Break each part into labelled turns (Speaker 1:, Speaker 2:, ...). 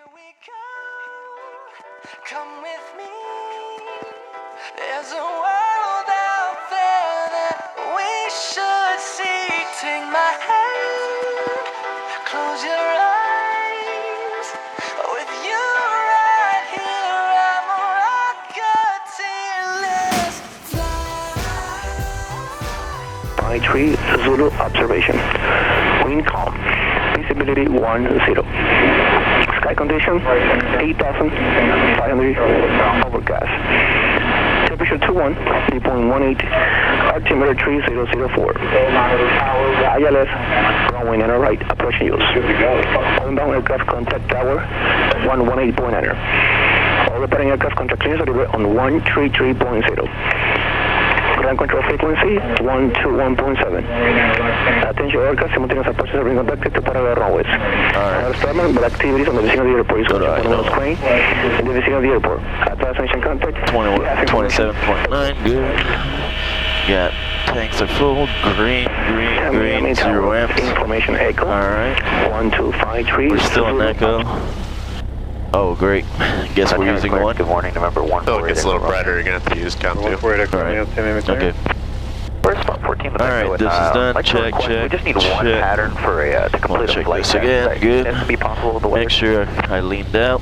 Speaker 1: Here we go. Come with me. There's a world out there that we should see. Take my hand, close your eyes. With you right here, I'm a rocket till let's fly.
Speaker 2: 53 Zulu observation. Wind calm. Visibility 10. Sky condition 8,500 overcast. Temperature 21, 3.18, altimeter 3004. ILS, runway 9 right, approaching use. Inbound aircraft contact tower 118.9. All returning aircraft contact clearance delivered on 133.0. Ground control frequency 121.7. Attention aircraft, simultaneous approaches are being conducted to parallel runways. Starman, but activities on the vicinity of the airport is going on screen in the vicinity of the airport. Destination contact
Speaker 3: 27.9, good. Got tanks are full, green, 0 amps.
Speaker 2: Information echo.
Speaker 3: Alright.
Speaker 2: 1253.
Speaker 3: We're still in echo. Oh, great. Guess we're using one.
Speaker 4: Good morning, November 1.
Speaker 5: So it gets a little brighter, you're going to have to use count 2.
Speaker 3: Alright. Okay.
Speaker 4: First spot 14.
Speaker 3: Alright, this is done. Check.
Speaker 4: We just need one pattern for to complete a flight
Speaker 3: test. Again, good.
Speaker 4: It be possible the weather.
Speaker 3: Make sure I leaned out.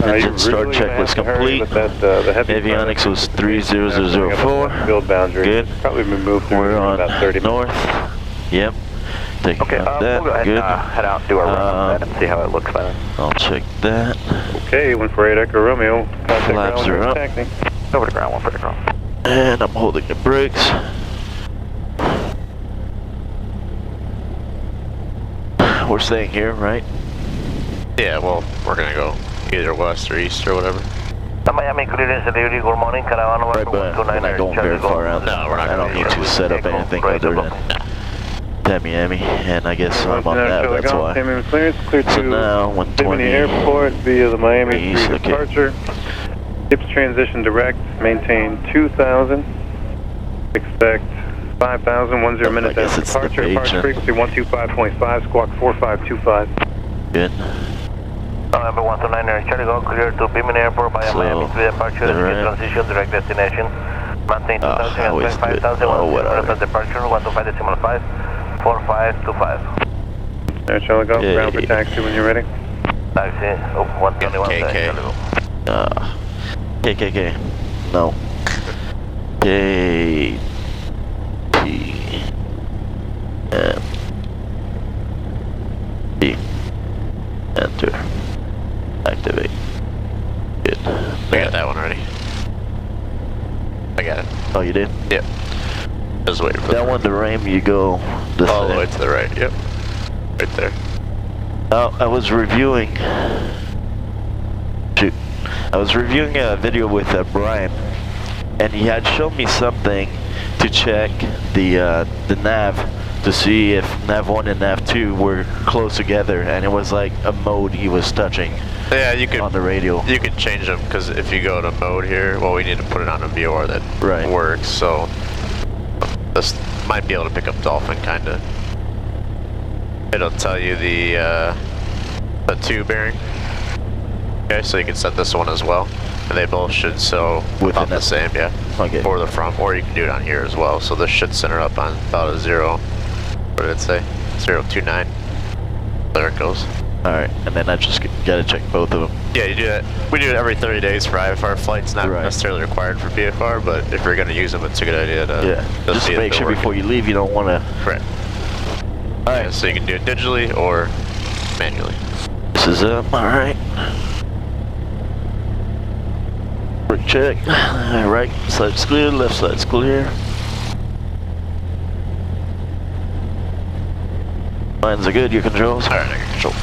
Speaker 3: Engine start checklist complete. Avionics was 30004.
Speaker 6: Field boundary.
Speaker 3: Good.
Speaker 6: Probably been moved through
Speaker 3: We're on
Speaker 6: about 30
Speaker 3: north. Yep. Taking
Speaker 4: Okay,
Speaker 3: out that.
Speaker 4: we'll go ahead
Speaker 3: Good.
Speaker 4: and head out and do our run on that and see how it looks by then.
Speaker 3: I'll check that.
Speaker 6: Okay, 148 Echo Romeo.
Speaker 3: Flaps are up.
Speaker 4: Over to ground, 1 for the ground.
Speaker 3: And I'm holding the brakes. We're staying here, right?
Speaker 5: Yeah, well, we're going to go either west or east or whatever.
Speaker 4: Miami clearance delivery, good morning, Caravana
Speaker 3: Right, but we're not going very far out.
Speaker 5: No, we're not
Speaker 3: I don't
Speaker 5: going
Speaker 3: need to set up anything other than Tamiami, and I guess I'm on that, that's why. So now, 120
Speaker 6: Airport via the Miami
Speaker 3: east, okay.
Speaker 6: departure. Tips transition direct, maintain 2,000. Expect 5,000, 10 minutes
Speaker 3: guess
Speaker 6: after
Speaker 3: it's the
Speaker 6: departure.
Speaker 3: page,
Speaker 6: Departure frequency 125.5, squawk 4525.
Speaker 3: Good.
Speaker 4: November 129, Charlie Go, clear to Bimini Airport by Miami to departure, transition, direct destination. Maintain 2,000 and 25,000, 1 departure, 125.5, 4525.
Speaker 6: There, Charlie Go, ground for taxi when you're ready.
Speaker 4: Taxi, 121,
Speaker 5: KK.
Speaker 3: KKK. No. KTMB. Enter. Activate. Good.
Speaker 5: I got that one already. I got it.
Speaker 3: Oh, you did?
Speaker 5: Yep. Just waiting for
Speaker 3: that one, the ram, you go this
Speaker 5: all the way to the right. Yep. Right there.
Speaker 3: I was reviewing. Shoot. I was reviewing a video with Brian, and he had shown me something to check the nav to see if nav 1 and nav 2 were close together, and it was like a mode he was touching.
Speaker 5: Yeah, you could
Speaker 3: on the radio.
Speaker 5: You can change them because if you go to mode here, well, we need to put it on a VOR that works. So this might be able to pick up Dolphin, kind of. It'll tell you the 2 bearing. Okay, so you can set this one as well, and they both should show about the same, yeah.
Speaker 3: Okay.
Speaker 5: For the front, or you can do it on here as well. So this should center up on about a 0. What did it say? 029. There it goes.
Speaker 3: Alright, and then I just gotta check both of them.
Speaker 5: Yeah, you do that. We do it every 30 days for IFR flights, not necessarily required for VFR, but if you're going to use them, it's a good idea to
Speaker 3: just make sure before you leave you don't want to...
Speaker 5: Correct. Alright, so you can do it digitally or manually.
Speaker 3: This is up, alright. Brake check. Right side's clear, left side's clear. Lines are good, your controls?
Speaker 5: Alright, I got control.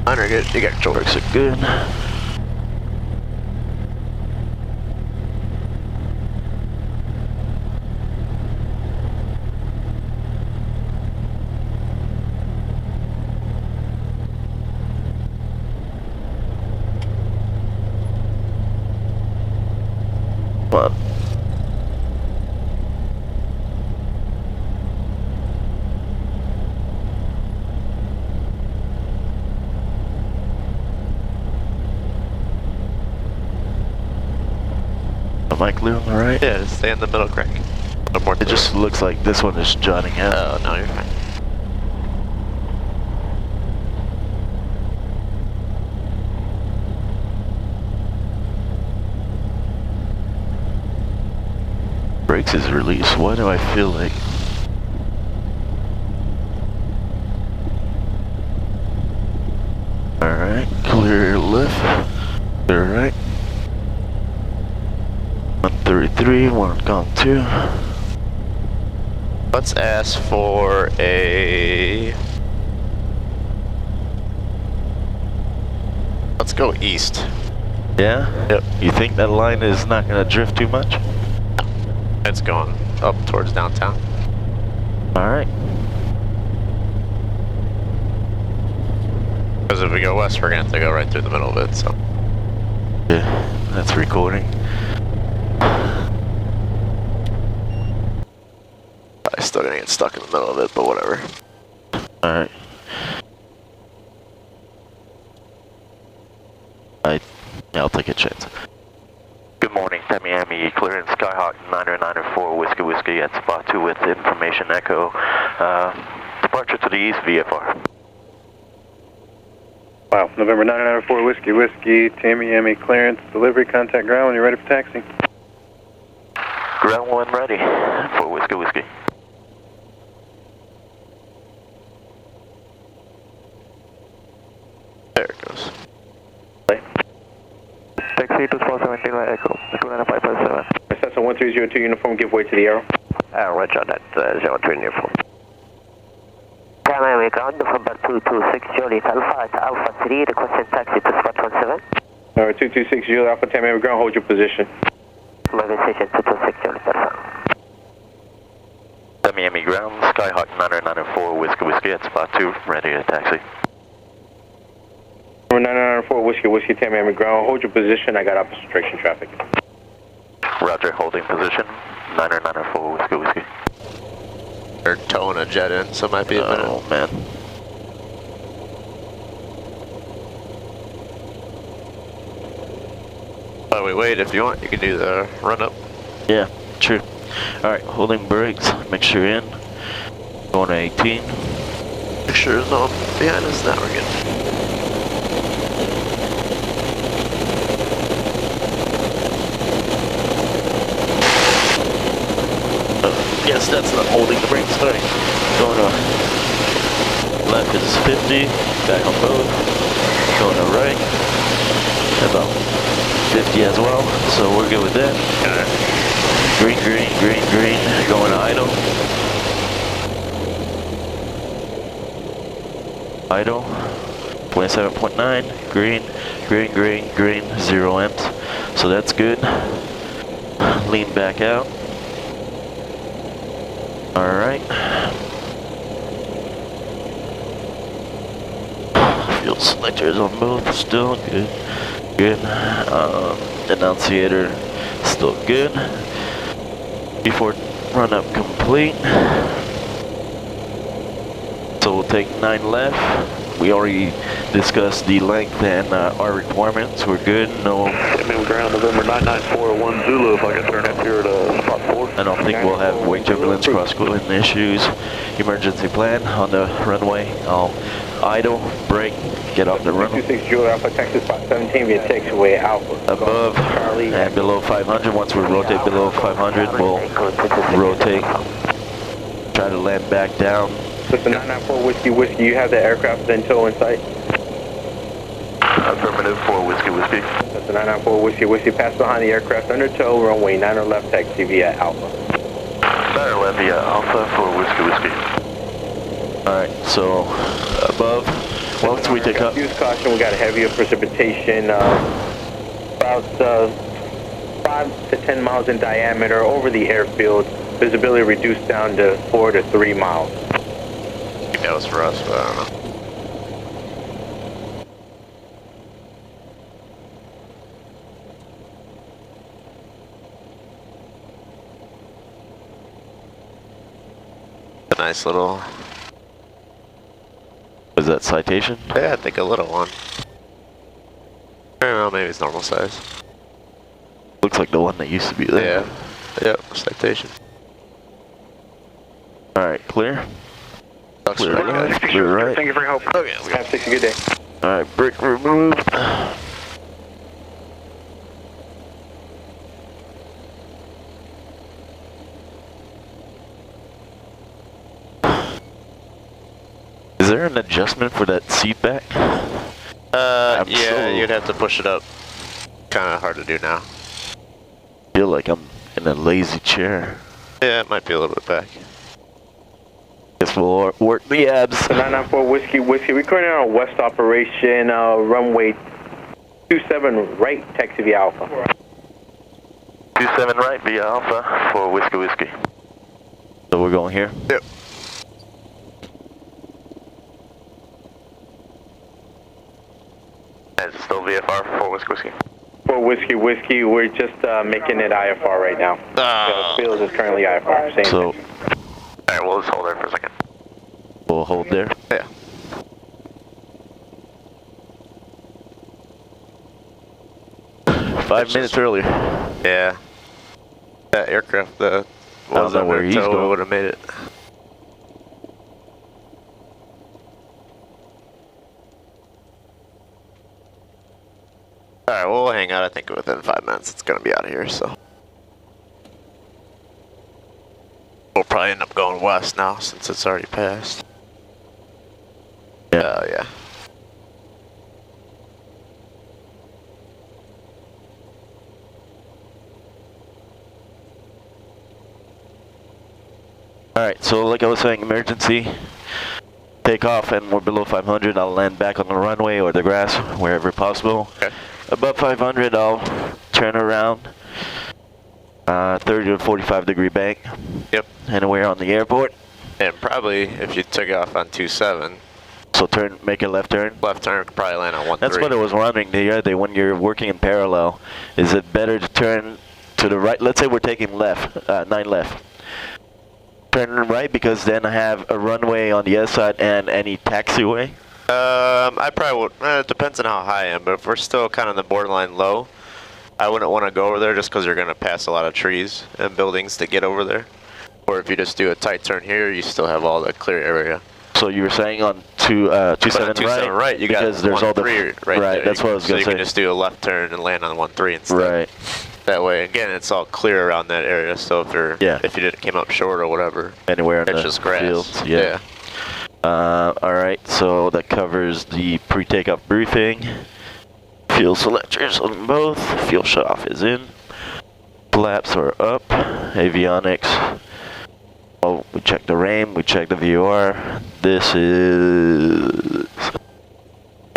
Speaker 5: Mine are good, you got control.
Speaker 3: Brakes are good. Come on. Am I clear on the right?
Speaker 5: Yeah, just stay in the middle, crank. No more.
Speaker 3: It just looks like this one is jutting out.
Speaker 5: Oh, no, you're fine.
Speaker 3: Brakes is released. Why do I feel like... Alright, clear left, clear right. 133, one gone 2.
Speaker 5: Let's ask for a... Let's go east.
Speaker 3: Yeah?
Speaker 5: Yep.
Speaker 3: You think that line is not going to drift too much?
Speaker 5: It's going up towards downtown.
Speaker 3: Alright.
Speaker 5: Because if we go west, we're going to have to go right through the middle of it, so.
Speaker 3: Yeah, that's recording.
Speaker 5: I'm still going to get stuck in the middle of it, but whatever.
Speaker 3: Alright. I'll take a chance. Good morning, Tamiami, clearance Skyhawk 994 Whiskey Whiskey at spot 2 with information echo. Departure to the east, VFR.
Speaker 6: Wow, November 994 Whiskey Whiskey, Tamiami clearance, delivery, contact ground when you're ready for taxi.
Speaker 3: Ground 1 ready for Whiskey Whiskey.
Speaker 5: There it goes.
Speaker 2: Taxi to spot 17 by Echo, 29557.
Speaker 6: Cessna 1302 uniform, give way to the arrow.
Speaker 2: Roger that, 03 uniform. Tamiami ground, November 226 Juliet Alpha at Alpha 3, requesting taxi to spot 17.
Speaker 6: 226 Juliet Alpha, Tamiami ground, hold your position.
Speaker 2: Moving station 226 Juliet Alpha.
Speaker 3: Tamiami ground, Skyhawk 994 Whiskey Whiskey at spot 2, ready to taxi.
Speaker 6: Number 994 Whiskey Whiskey, Tamiami ground, hold your position, I got opposite direction traffic.
Speaker 3: Roger, holding position, 994 Whiskey Whiskey.
Speaker 5: They're towing a jet in, so it might be a minute.
Speaker 3: Oh, man.
Speaker 5: But we wait, if you want, you can do the run up.
Speaker 3: Yeah, true. Alright, holding brakes, make sure you're in. Going to 18.
Speaker 5: Make sure there's no one behind us, now we're good.
Speaker 3: Yes, that's not holding the brakes. Alright, going to left is 50, back on both. Going to right, about 50 as well, so we're good with that. Green, green, green, green, going to idle. Idle, 27.9, green, green, green, green, 0 amps. So that's good. Lean back out. Alright. Fuel selectors on both, still good. Good. Annunciator, still good. Before run up complete. So we'll take 9 left. We already discussed the length and our requirements. We're good. No.
Speaker 2: Ground November 9941 Zulu. If I can turn up here to spot 4.
Speaker 3: I don't think we'll have wake turbulence, cross cooling issues. Emergency plan on the runway. I'll idle, brake, get off the runway.
Speaker 6: 226 Juliet Alpha, taxi spot 17 via taxiway Alpha.
Speaker 3: Above and below 500. Once we rotate below 500, we'll rotate. Try to land back down.
Speaker 6: Cessna 994 Whiskey Whiskey, you have the aircraft in tow in sight?
Speaker 3: Affirmative for Whiskey Whiskey.
Speaker 6: Cessna 994 Whiskey Whiskey, pass behind the aircraft under tow, runway 9 left, taxi via Alpha.
Speaker 3: 9 left via Alpha for Whiskey Whiskey. Alright, so above, once we take up.
Speaker 6: Use caution, we got heavier precipitation, about 5 to 10 miles in diameter over the airfield. Visibility reduced down to 4 to 3 miles.
Speaker 5: I think that was for us, but I don't know. A nice little...
Speaker 3: Was that citation?
Speaker 5: Yeah, I think a little one. I don't know, maybe it's normal size.
Speaker 3: looks like the one that used to be there.
Speaker 5: Yeah. Yep, citation.
Speaker 3: Alright, clear?
Speaker 5: Clear right.
Speaker 3: Clear right.
Speaker 6: Thank you for your help.
Speaker 5: Okay,
Speaker 6: Have a good day.
Speaker 3: Alright, brake removed. Is there an adjustment for that seat back?
Speaker 5: Yeah, you'd have to push it up. Kind of hard to do now.
Speaker 3: I feel like I'm in a lazy chair.
Speaker 5: Yeah, it might be a little bit back.
Speaker 3: Guess we'll work the abs.
Speaker 6: 994 Whiskey, we're currently on a west operation, runway 27 right, taxi via Alpha.
Speaker 3: 27 right via Alpha for Whiskey. So we're going here?
Speaker 5: Yep.
Speaker 3: And it's still VFR for Whiskey.
Speaker 6: For Whiskey, we're just making it IFR right now. The field is currently IFR. Same
Speaker 3: So,
Speaker 5: Alright, we'll just hold there for a second.
Speaker 3: we'll hold there.
Speaker 5: Yeah.
Speaker 3: Five minutes earlier.
Speaker 5: Yeah. That aircraft, the
Speaker 3: I don't know where he's going.
Speaker 5: would have made it. Alright, we'll hang out. I think within 5 minutes it's going to be out of here, so. We'll probably end up going west now since it's already passed.
Speaker 3: Yeah.
Speaker 5: Yeah.
Speaker 3: Alright, so like I was saying, emergency. Take off and we're below 500. I'll land back on the runway or the grass, wherever possible.
Speaker 5: Okay.
Speaker 3: Above 500, I'll turn around. 30 to 45 degree bank.
Speaker 5: Yep.
Speaker 3: Anywhere on the airport.
Speaker 5: And probably if you took off on 27,
Speaker 3: So make a left turn.
Speaker 5: left turn could probably land on 13.
Speaker 3: That's what I was wondering the other day. When you're working in parallel, is it better to turn to the right? Let's say we're taking left, 9 left. Turn right because then I have a runway on the other side and any taxiway.
Speaker 5: I probably would. It depends on how high I am, but if we're still kind of the borderline low, I wouldn't want to go over there just because you're going to pass a lot of trees and buildings to get over there. Or if you just do a tight turn here, you still have all the clear area.
Speaker 3: So you were saying on 27
Speaker 5: right, you got
Speaker 3: because there's all the
Speaker 5: 13 right there.
Speaker 3: That's what I was
Speaker 5: So
Speaker 3: going
Speaker 5: you
Speaker 3: to say.
Speaker 5: can just do a left turn and land on 13 instead.
Speaker 3: Right.
Speaker 5: That way, again, it's all clear around that area. So if you're, if you came up short or whatever,
Speaker 3: Anywhere in
Speaker 5: it's
Speaker 3: the
Speaker 5: just grass.
Speaker 3: fields. Yeah. All right. So that covers the pre-takeoff briefing. Fuel selectors on both. Fuel shutoff is in. Flaps are up. Avionics. Oh, we checked the RAM. We checked the VOR. This is.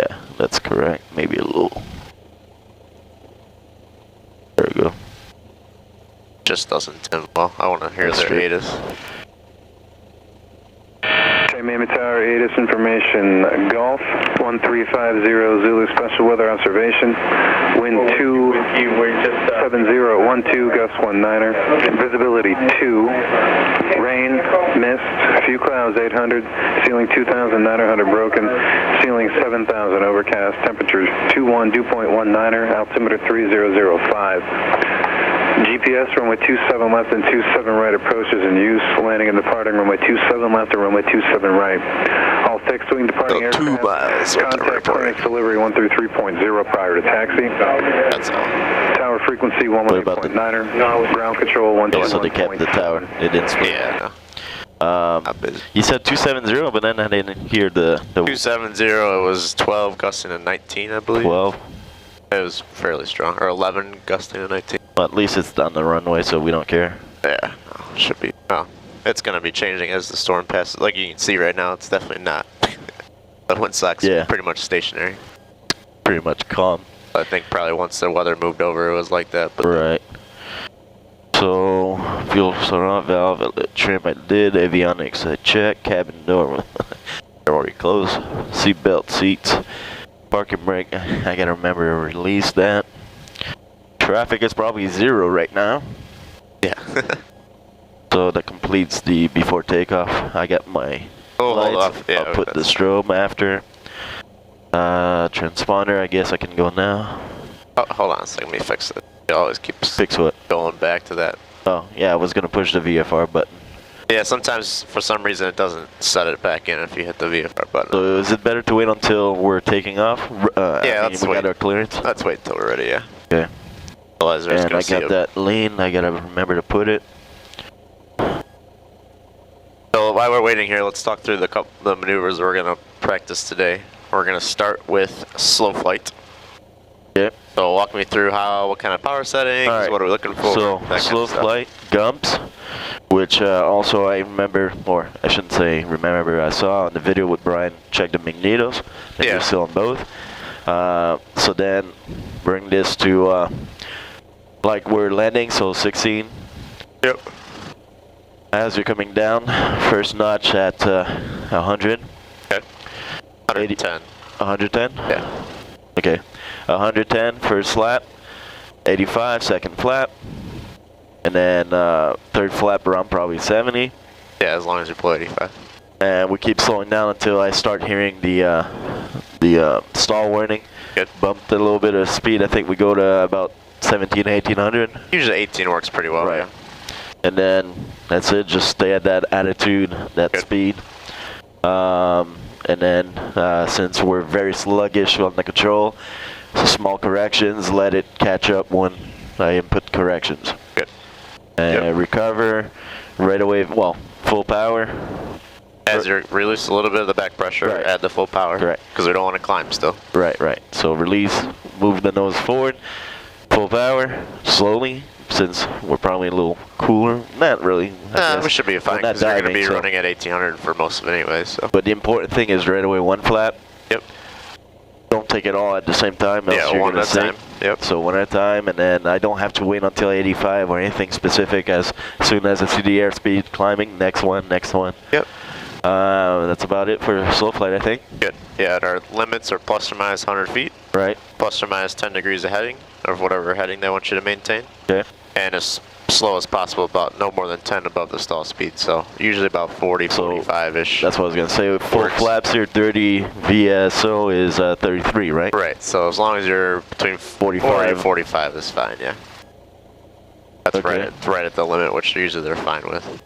Speaker 3: Yeah, that's correct. Maybe a little. There we go.
Speaker 5: Just doesn't tend well. I want to hear
Speaker 3: That's
Speaker 5: their
Speaker 3: true.
Speaker 5: ATIS.
Speaker 2: Miami Tower, ATIS information, Golf 1350 Zulu special weather observation, wind 270 gust 19er, visibility 2, rain, mist, few clouds 800, ceiling 2,900 broken, ceiling 7,000 overcast, temperatures 21, dew point 19er, altimeter 3005. GPS runway 27 left and 27 right approaches in use. Landing and departing runway 27 left and runway 27 right. All fixed wing departing
Speaker 5: About 2 miles.
Speaker 2: Contact clinics delivery 133.0 prior to taxi.
Speaker 5: That's all.
Speaker 2: Tower frequency 118.9er. Ground control 121.7.
Speaker 3: So they kept the tower. They didn't split.
Speaker 5: Yeah. Not busy.
Speaker 3: You said 270, but then I didn't hear the
Speaker 5: 270, it was 12 gusting to 19, I believe.
Speaker 3: 12.
Speaker 5: It was fairly strong, or 11 gusting to 19.
Speaker 3: Well, at least it's on the runway, so we don't care.
Speaker 5: Yeah, no, should be. Oh, it's going to be changing as the storm passes. Like you can see right now, it's definitely not. The windsock's pretty much stationary.
Speaker 3: Pretty much calm.
Speaker 5: I think probably once the weather moved over, it was like that. But
Speaker 3: right. So, fuel surround valve, trim I did, avionics I checked, cabin door, they're already closed, seat belt, seats, parking brake, I gotta remember to release that. Traffic is probably 0 right now.
Speaker 5: Yeah.
Speaker 3: So that completes the before takeoff. I got my lights.
Speaker 5: Yeah,
Speaker 3: I'll put the strobe after. Transponder, I guess I can go now.
Speaker 5: Oh, hold on a second, let me fix it. It always keeps
Speaker 3: Fix what?
Speaker 5: going back to that.
Speaker 3: Oh, yeah, I was going to push the VFR button.
Speaker 5: Yeah, sometimes for some reason it doesn't set it back in if you hit the VFR button.
Speaker 3: So is it better to wait until we're taking off?
Speaker 5: Yeah,
Speaker 3: we got our clearance?
Speaker 5: Let's wait until we're ready, yeah.
Speaker 3: Okay.
Speaker 5: Otherwise,
Speaker 3: And I got that lean. I got to remember to put it.
Speaker 5: So while we're waiting here, let's talk through the maneuvers we're going to practice today. We're going to start with slow flight.
Speaker 3: Yeah.
Speaker 5: So walk me through what kind of power settings,
Speaker 3: right.
Speaker 5: what are we looking for?
Speaker 3: So slow flight, gumps, which also I remember, or I shouldn't say remember, I saw in the video with Brian, check the magnetos. And you're still on both. So then bring this to like we're landing, so 16.
Speaker 5: Yep.
Speaker 3: As you're coming down, first notch at 100.
Speaker 5: Okay. 110.
Speaker 3: 110?
Speaker 5: Yeah.
Speaker 3: Okay. 110 first flap, 85 second flap, and then third flap around probably 70.
Speaker 5: Yeah, as long as you pull 85.
Speaker 3: And we keep slowing down until I start hearing the stall warning.
Speaker 5: Good.
Speaker 3: Bumped a little bit of speed. I think we go to about 17, 1800.
Speaker 5: Usually 18 works pretty well.
Speaker 3: Right.
Speaker 5: Yeah.
Speaker 3: And then that's it. Just stay at that attitude, that
Speaker 5: Good.
Speaker 3: speed. And then since we're very sluggish on the control, so small corrections, let it catch up when I input corrections.
Speaker 5: Good.
Speaker 3: And recover right away. Well, full power.
Speaker 5: As you release a little bit of the back pressure,
Speaker 3: Right.
Speaker 5: add the full power.
Speaker 3: Right.
Speaker 5: Because we don't want to climb still.
Speaker 3: Right. So release, move the nose forward, full power, slowly, since we're probably a little cooler. Not really.
Speaker 5: We should be fine because we're going to be running at 1800 for most of it anyway. So.
Speaker 3: But the important thing is right away one flap.
Speaker 5: Yep.
Speaker 3: Don't take it all at the same time, else you're
Speaker 5: one at
Speaker 3: going to
Speaker 5: a
Speaker 3: sink.
Speaker 5: time. Yep.
Speaker 3: So one at a time, and then I don't have to wait until 85 or anything specific. As soon as I see the airspeed climbing, next one.
Speaker 5: Yep.
Speaker 3: That's about it for slow flight, I think.
Speaker 5: Good. Yeah, and our limits are plus or minus 100 feet.
Speaker 3: Right.
Speaker 5: Plus or minus 10 degrees of heading, or whatever heading they want you to maintain.
Speaker 3: Okay.
Speaker 5: And as slow as possible, about no more than 10 above the stall speed. So usually about 40, 45-ish.
Speaker 3: That's what I was going to say. Full flaps here, 30 VSO is 33, right?
Speaker 5: Right. So as long as you're between 40 and 45 is fine, yeah. That's right at the limit, which usually they're fine with.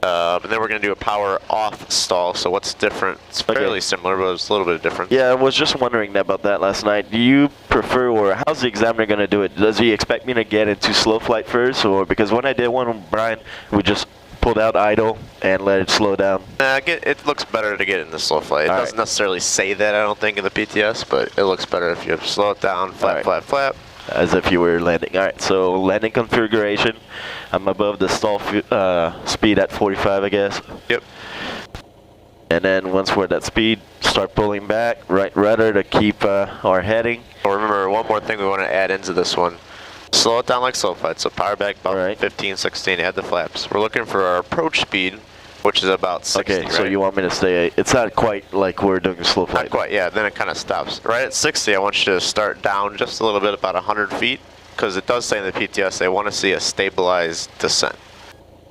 Speaker 5: And then we're going to do a power off stall. So what's different? It's fairly similar, but it's a little bit different.
Speaker 3: Yeah, I was just wondering about that last night. Do you prefer, or how's the examiner going to do it? Does he expect me to get into slow flight first? Or because when I did one with Brian, we just pulled out idle and let it slow down?
Speaker 5: It looks better to get in the slow flight. It doesn't necessarily say that, I don't think, in the PTS, but it looks better if you slow it down, flap.
Speaker 3: As if you were landing. All right, so landing configuration. I'm above the stall speed at 45, I guess.
Speaker 5: Yep.
Speaker 3: And then once we're at that speed, start pulling back, right rudder to keep our heading.
Speaker 5: Well, remember, one more thing we want to add into this one. Slow it down like slow flight, so power back about 15, 16, add the flaps. We're looking for our approach speed, which is about 60,
Speaker 3: Okay, so you want me to stay, it's not quite like we're doing a slow flight.
Speaker 5: Not quite, yeah, then it kind of stops. Right at 60, I want you to start down just a little bit, about 100 feet, because it does say in the PTS they want to see a stabilized descent.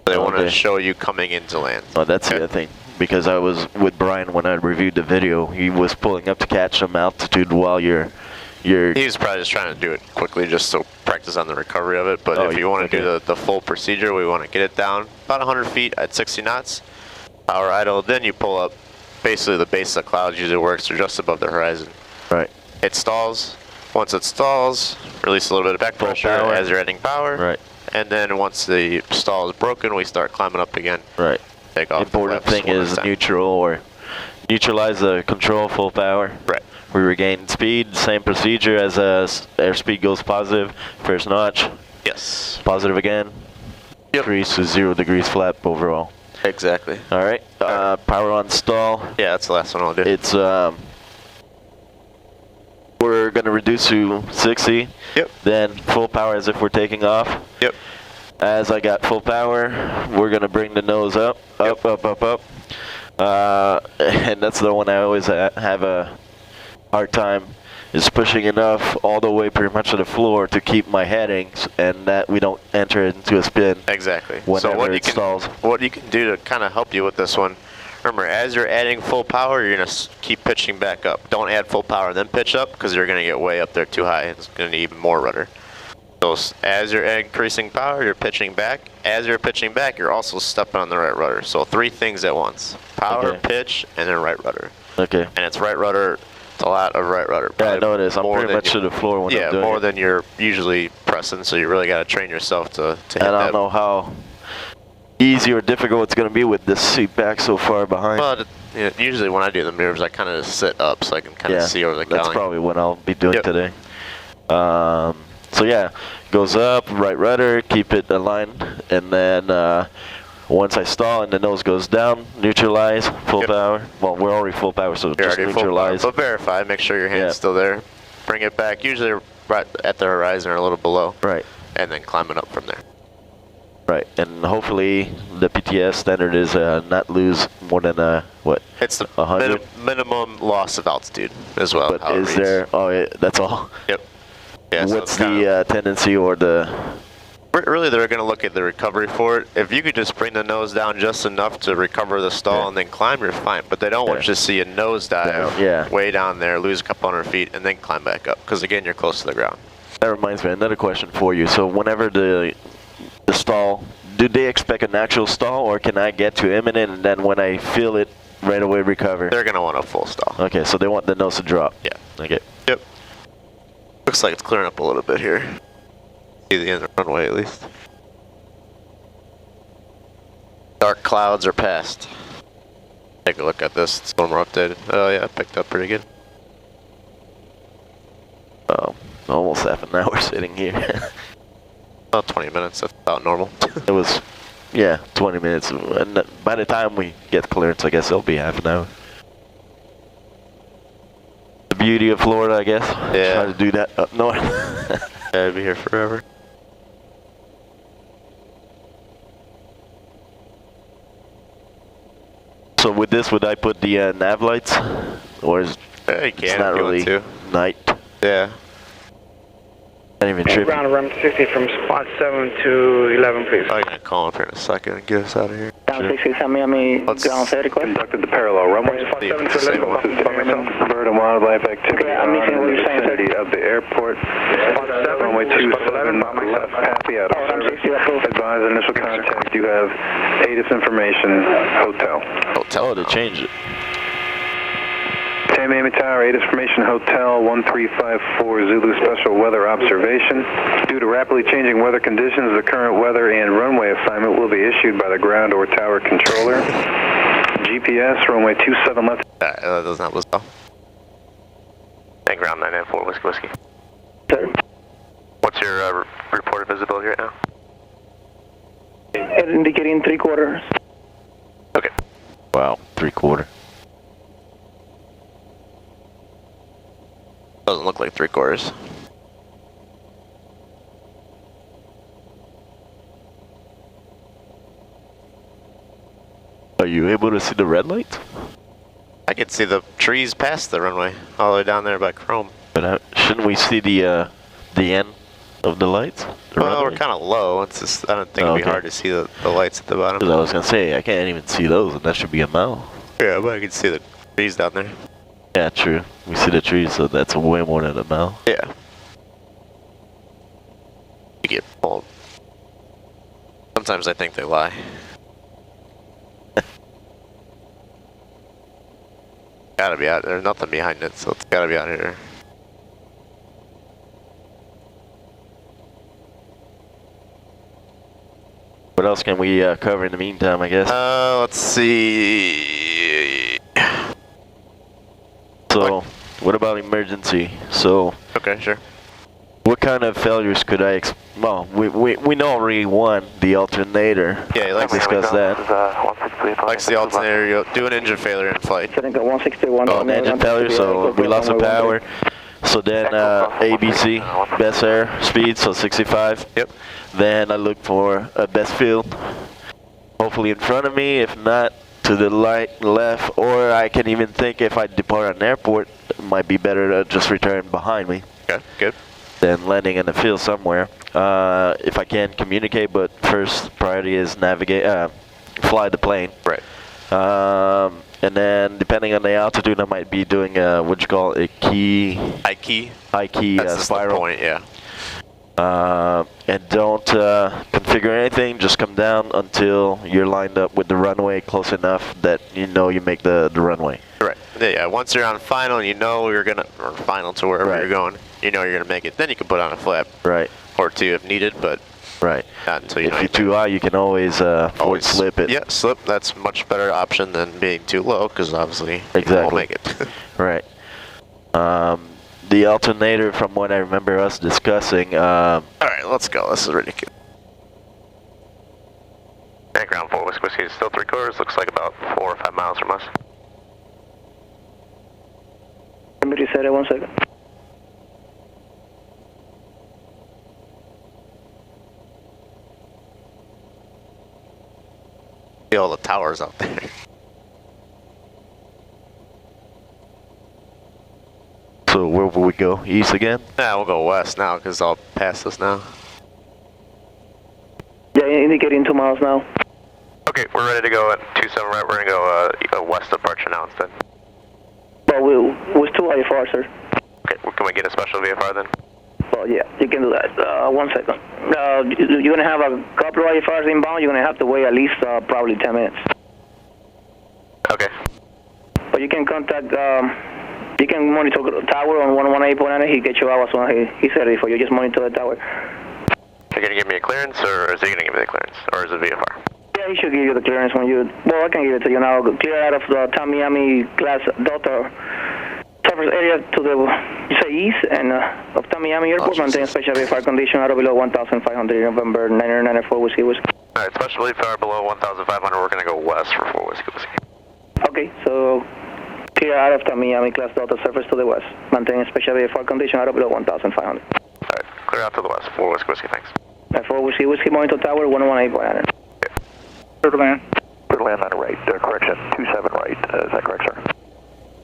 Speaker 5: They want to show you coming into land.
Speaker 3: Oh, that's the other thing, because I was with Brian when I reviewed the video. He was pulling up to catch some altitude while you're...
Speaker 5: He's probably just trying to do it quickly just to practice on the recovery of it, but if you want to do the full procedure, we want to get it down about 100 feet at 60 knots, power idle, then you pull up. Basically the base of the clouds usually works, they're just above the horizon.
Speaker 3: Right.
Speaker 5: It stalls. Once it stalls, release a little bit of back pressure as you're adding power.
Speaker 3: Right.
Speaker 5: And then once the stall is broken, we start climbing up again.
Speaker 3: Right.
Speaker 5: Take off.
Speaker 3: Important thing is neutral or neutralize the control, full power.
Speaker 5: Right.
Speaker 3: We regain speed, same procedure as airspeed goes positive, first notch.
Speaker 5: Yes.
Speaker 3: Positive again.
Speaker 5: Yep.
Speaker 3: Increase to 0 degrees flap overall.
Speaker 5: Exactly.
Speaker 3: All right. Power on stall.
Speaker 5: Yeah, that's the last one I'll do.
Speaker 3: It's we're gonna reduce to 60.
Speaker 5: Yep.
Speaker 3: Then full power as if we're taking off.
Speaker 5: Yep.
Speaker 3: As I got full power, we're gonna bring the nose up. And that's the one I always have a hard time, is pushing enough all the way pretty much to the floor to keep my headings and that we don't enter into a spin.
Speaker 5: Exactly.
Speaker 3: Whenever
Speaker 5: so what you can do to kind of help you with this one, remember, as you're adding full power, you're going to keep pitching back up. Don't add full power and then pitch up, because you're going to get way up there too high. It's going to need even more rudder. So as you're increasing power, you're pitching back. As you're pitching back, you're also stepping on the right rudder. So 3 things at once. Power, pitch, and then right rudder.
Speaker 3: Okay.
Speaker 5: And it's right rudder, it's a lot of right rudder.
Speaker 3: Yeah, I know it is. I'm pretty much to the floor when I'm doing
Speaker 5: more
Speaker 3: it.
Speaker 5: than you're usually pressing, so you really got to train yourself to hit that.
Speaker 3: And I don't know how easy or difficult it's going to be with this seat back so far behind.
Speaker 5: Well, usually when I do the mirrors, I kind of sit up so I can kind of see over the cowling.
Speaker 3: That's probably what I'll be doing today. So yeah, goes up, right rudder, keep it aligned, and then once I stall and the nose goes down, neutralize, full power. Well, we're already full power, so just neutralize.
Speaker 5: But verify, make sure your hand's still there. Bring it back, usually right at the horizon or a little below.
Speaker 3: Right.
Speaker 5: And then climb it up from there.
Speaker 3: Right, and hopefully the PTS standard is not lose more than what?
Speaker 5: It's the
Speaker 3: 100
Speaker 5: minimum loss of altitude as well.
Speaker 3: But is there? Oh, yeah, that's all.
Speaker 5: Yep. Yeah,
Speaker 3: what's the tendency or the?
Speaker 5: Really, they're going to look at the recovery for it. If you could just bring the nose down just enough to recover the stall and then climb, you're fine. But they don't want you to see a nose dive way down there, lose a couple hundred feet, and then climb back up. Because again, you're close to the ground.
Speaker 3: That reminds me, another question for you. So whenever the stall, do they expect an actual stall, or can I get to imminent and then when I feel it, right away recover?
Speaker 5: They're going to want a full stall.
Speaker 3: Okay, so they want the nose to drop.
Speaker 5: Yeah.
Speaker 3: Okay.
Speaker 5: Yep. Looks like it's clearing up a little bit here. See the end of the runway at least. Dark clouds are past. Take a look at this. It's a little more updated. Oh yeah, picked up pretty good.
Speaker 3: Almost half an hour sitting here.
Speaker 5: About 20 minutes. That's about normal.
Speaker 3: It was, 20 minutes. And by the time we get clearance, I guess it'll be half an hour. The beauty of Florida, I guess.
Speaker 5: Yeah.
Speaker 3: Try to do that up north.
Speaker 5: Yeah, I'd be here forever.
Speaker 3: So with this, would I put the nav lights, or is it's not really night?
Speaker 5: Yeah.
Speaker 3: Not even trippy.
Speaker 2: Ground run 60 from spot 7 to 11, please.
Speaker 5: I'm gonna call up here in a second and get us out of here.
Speaker 2: Ground 60, Miami, ground 30, request.
Speaker 7: Conducted the parallel runway.
Speaker 2: Spot 7 to 11,
Speaker 7: Bird and wildlife activity.
Speaker 2: Okay, I'm missing what you're saying, sir.
Speaker 7: Of the airport.
Speaker 2: Spot 7,
Speaker 7: runway 27,
Speaker 2: myself.
Speaker 7: happy out of service. Advise initial contact. You have ATIS information, hotel.
Speaker 3: Oh, they changed it.
Speaker 7: Miami Tower, ATIS Formation Hotel, 1354 Zulu Special Weather Observation. Due to rapidly changing weather conditions, the current weather and runway assignment will be issued by the ground or tower controller. GPS, runway 27 left.
Speaker 5: That does not list well. And ground 994, Whiskey.
Speaker 2: Sir.
Speaker 5: What's your reported visibility right now?
Speaker 2: Indicating 3/4.
Speaker 5: Okay.
Speaker 3: Wow, 3/4.
Speaker 5: Doesn't look like 3/4.
Speaker 3: Are you able to see the red lights?
Speaker 5: I can see the trees past the runway, all the way down there by Chrome.
Speaker 3: But shouldn't we see the end of the lights?
Speaker 5: Well, we're kind of low. It's just, I don't think it'd be hard to see the lights at the bottom.
Speaker 3: Because I was gonna say I can't even see those, and that should be a mile.
Speaker 5: Yeah, but I can see the trees down there.
Speaker 3: Yeah, true. We see the trees, so that's way more than a mile.
Speaker 5: Yeah. You get pulled. Sometimes I think they lie. Gotta be out. There's nothing behind it, so it's gotta be out here.
Speaker 3: What else can we cover in the meantime, I guess?
Speaker 5: Let's see.
Speaker 3: So, what about emergency? So,
Speaker 5: okay, sure.
Speaker 3: what kind of failures could I well, we know already one, the alternator.
Speaker 5: Yeah, he likes
Speaker 3: discuss that.
Speaker 5: Likes the alternator. You do an engine failure in flight.
Speaker 3: Oh, an engine failure, so we lost the power. So then ABC, best air speed, so 65.
Speaker 5: Yep.
Speaker 3: Then I look for a best field, hopefully in front of me, if not to the left, or I can even think if I depart an airport, it might be better to just return behind me.
Speaker 5: Okay, good.
Speaker 3: Then landing in the field somewhere. If I can communicate, but first priority is fly the plane.
Speaker 5: Right.
Speaker 3: And then depending on the altitude, I might be doing what you call a high key
Speaker 5: That's
Speaker 3: spiral.
Speaker 5: the point, yeah.
Speaker 3: And don't configure anything, just come down until you're lined up with the runway close enough that you know you make the runway.
Speaker 5: Right. Yeah, once you're on final, you know you're gonna, or final to wherever you're going, you know you're gonna make it. Then you can put on a flap.
Speaker 3: Right.
Speaker 5: Or two if needed, but
Speaker 3: right.
Speaker 5: Not until you
Speaker 3: if
Speaker 5: know
Speaker 3: you're too high, you can always forward slip it.
Speaker 5: Yeah, slip. That's a much better option than being too low, because obviously you won't make it.
Speaker 3: Right. The alternator, from what I remember us discussing.
Speaker 5: All right, let's go. This is ridiculous. Ground 4 Whiskey is still 3/4. Looks like about 4 or 5 miles from us.
Speaker 2: Somebody said it, 1 second.
Speaker 5: See all the towers out there.
Speaker 3: So where will we go? East again?
Speaker 5: Yeah, we'll go west now because I'll pass us now.
Speaker 2: Yeah, indicating 2 miles now.
Speaker 5: Okay, we're ready to go at 27 right. We're gonna go west departure now instead.
Speaker 2: Well, we're still IFR, sir.
Speaker 5: Okay, well, can we get a special VFR then?
Speaker 2: Well, yeah, you can do that. 1 second. You're gonna have a couple of IFRs inbound. You're gonna have to wait at least probably 10 minutes.
Speaker 5: Okay.
Speaker 2: But you can contact. You can monitor the tower on 118.9. He get you out as soon as he's ready for you. Just monitor the tower.
Speaker 5: Are you gonna give me a clearance, or is he gonna give me the clearance, or is it VFR?
Speaker 2: Yeah, he should give you the clearance when you. Well, I can give it to you now. Clear out of the Tamiami class Delta surface area to the east and of Tamiami Airport. Maintain special VFR condition out of below 1,500 in November 994 Whiskey Whiskey.
Speaker 5: All right, special VFR below 1,500. We're gonna go west for 4 Whiskey Whiskey.
Speaker 2: Okay, so clear out of Tamiami class Delta surface to the west. Maintain special VFR condition out of below 1,500.
Speaker 5: All right, clear out to the west. 4 Whiskey Whiskey. Thanks.
Speaker 2: 4 Whiskey Whiskey monitor tower 118.9.
Speaker 7: Clear to land.
Speaker 6: Clear to land on the right. Correction, 27 right. Is that correct, sir?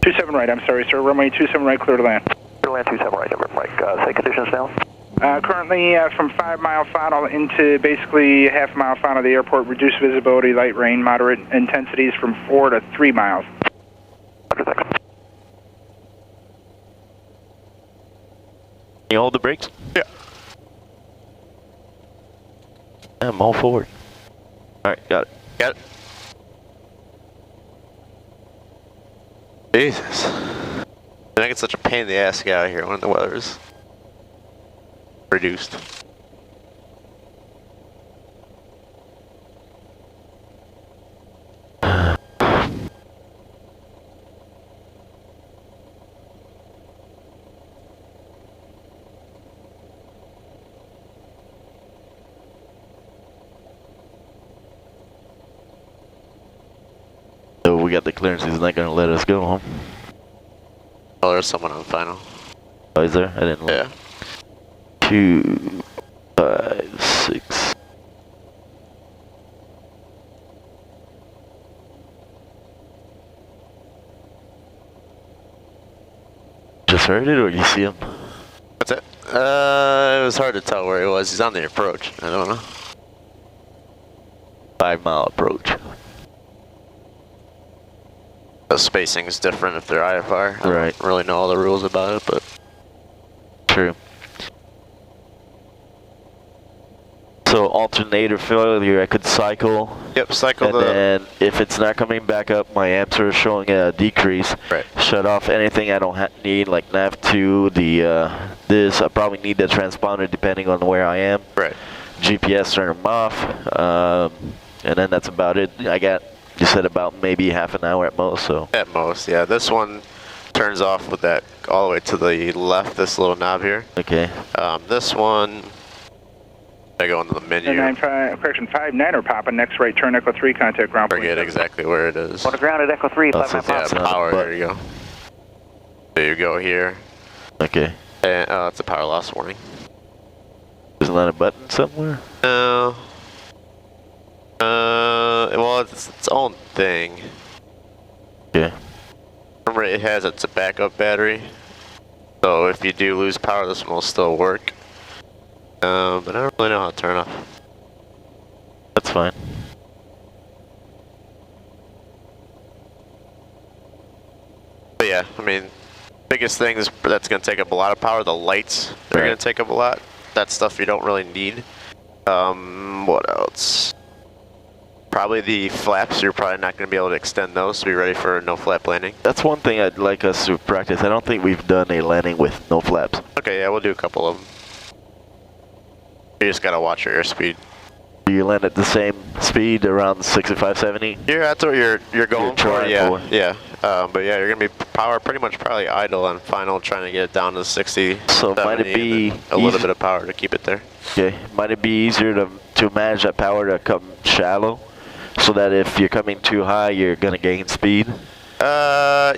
Speaker 7: 27 right, I'm sorry, sir. Runway 27 right, clear to land.
Speaker 6: Clear to land 27 right, November Mike. Say conditions now?
Speaker 7: Currently from 5 mile final into basically half mile final of the airport, reduced visibility, light rain, moderate intensities from 4 to 3 miles.
Speaker 6: 100 seconds.
Speaker 3: Can you hold the brakes?
Speaker 5: Yeah.
Speaker 3: I'm all forward. Alright, got it.
Speaker 5: Got it. Jesus. I think it's such a pain in the ass to get out of here when the weather is reduced.
Speaker 3: So we got the clearance, he's not gonna let us go, huh?
Speaker 5: Oh, there's someone on final.
Speaker 3: Oh, is there? I didn't look.
Speaker 5: Yeah.
Speaker 3: 2, 5, 6. Just heard it, or you see him?
Speaker 5: What's that? It was hard to tell where he was. He's on the approach. I don't know.
Speaker 3: 5 mile approach.
Speaker 5: The spacing is different if they're IFR. I
Speaker 3: Right.
Speaker 5: don't really know all the rules about it, but
Speaker 3: True. So alternator failure, I could cycle.
Speaker 5: yep, cycle
Speaker 3: And then if it's not coming back up, my amps are showing a decrease.
Speaker 5: Right.
Speaker 3: Shut off anything I don't need, like nav2, this. I probably need the transponder depending on where I am.
Speaker 5: right.
Speaker 3: GPS, turn them off. And then that's about it. I got, you said about maybe half an hour at most, so.
Speaker 5: At most, yeah. This one turns off with that all the way to the left, this little knob here.
Speaker 3: Okay.
Speaker 5: This one, I go into the menu.
Speaker 7: 5-9 are popping, next right turn, Echo 3, contact ground.
Speaker 5: Forget exactly where it is.
Speaker 6: On the ground at Echo 3,
Speaker 3: Oh,
Speaker 6: 5
Speaker 3: so
Speaker 6: mile
Speaker 3: it's
Speaker 5: Yeah,
Speaker 3: not a
Speaker 5: power,
Speaker 3: button.
Speaker 5: there you go. There you go here.
Speaker 3: Okay.
Speaker 5: And, it's a power loss warning.
Speaker 3: Isn't that a button somewhere?
Speaker 5: No. Well, it's its own thing.
Speaker 3: Okay.
Speaker 5: Remember, it has its a backup battery. So if you do lose power, this one will still work. But I don't really know how to turn off.
Speaker 3: That's fine.
Speaker 5: But yeah, I mean, biggest thing is that's going to take up a lot of power. The lights are
Speaker 3: Right.
Speaker 5: going to take up a lot. that stuff you don't really need. What else? Probably the flaps, you're probably not going to be able to extend those, so be ready for a no flap landing.
Speaker 3: That's one thing I'd like us to practice. I don't think we've done a landing with no flaps.
Speaker 5: Okay, yeah, we'll do a couple of them. You just got to watch your airspeed.
Speaker 3: Do you land at the same speed, around 65, 70?
Speaker 5: Yeah, that's what you're going for, yeah.
Speaker 3: For.
Speaker 5: Yeah, but yeah, you're going to be pretty much probably idle on final, trying to get it down to 60,
Speaker 3: so
Speaker 5: 70,
Speaker 3: might it be
Speaker 5: a little bit of power to keep it there.
Speaker 3: Okay, might it be easier to manage that power to come shallow, so that if you're coming too high, you're going to gain speed?
Speaker 5: Yeah,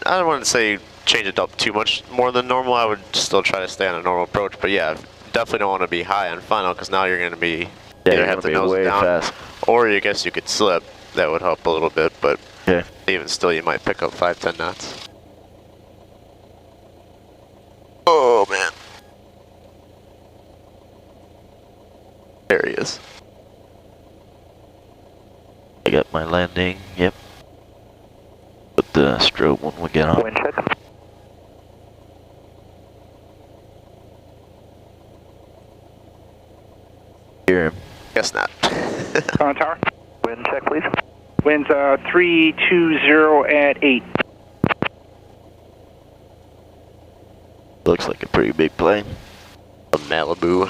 Speaker 5: I don't want to say change it up too much more than normal. I would still try to stay on a normal approach, but yeah, definitely don't want to be high on final, because now you're going to be either have to nose it down, fast. Or I guess you could slip. That would help a little bit, but
Speaker 3: yeah.
Speaker 5: Even still, you might pick up 5-10 knots. Oh man, there he is.
Speaker 3: I got my landing. Yep. Put the strobe when we get on.
Speaker 2: Wind check.
Speaker 3: Hear him.
Speaker 5: Guess not.
Speaker 7: On tower.
Speaker 2: Wind check, please.
Speaker 7: Wind's 320 at 8.
Speaker 3: Looks like a pretty big plane.
Speaker 5: A Malibu.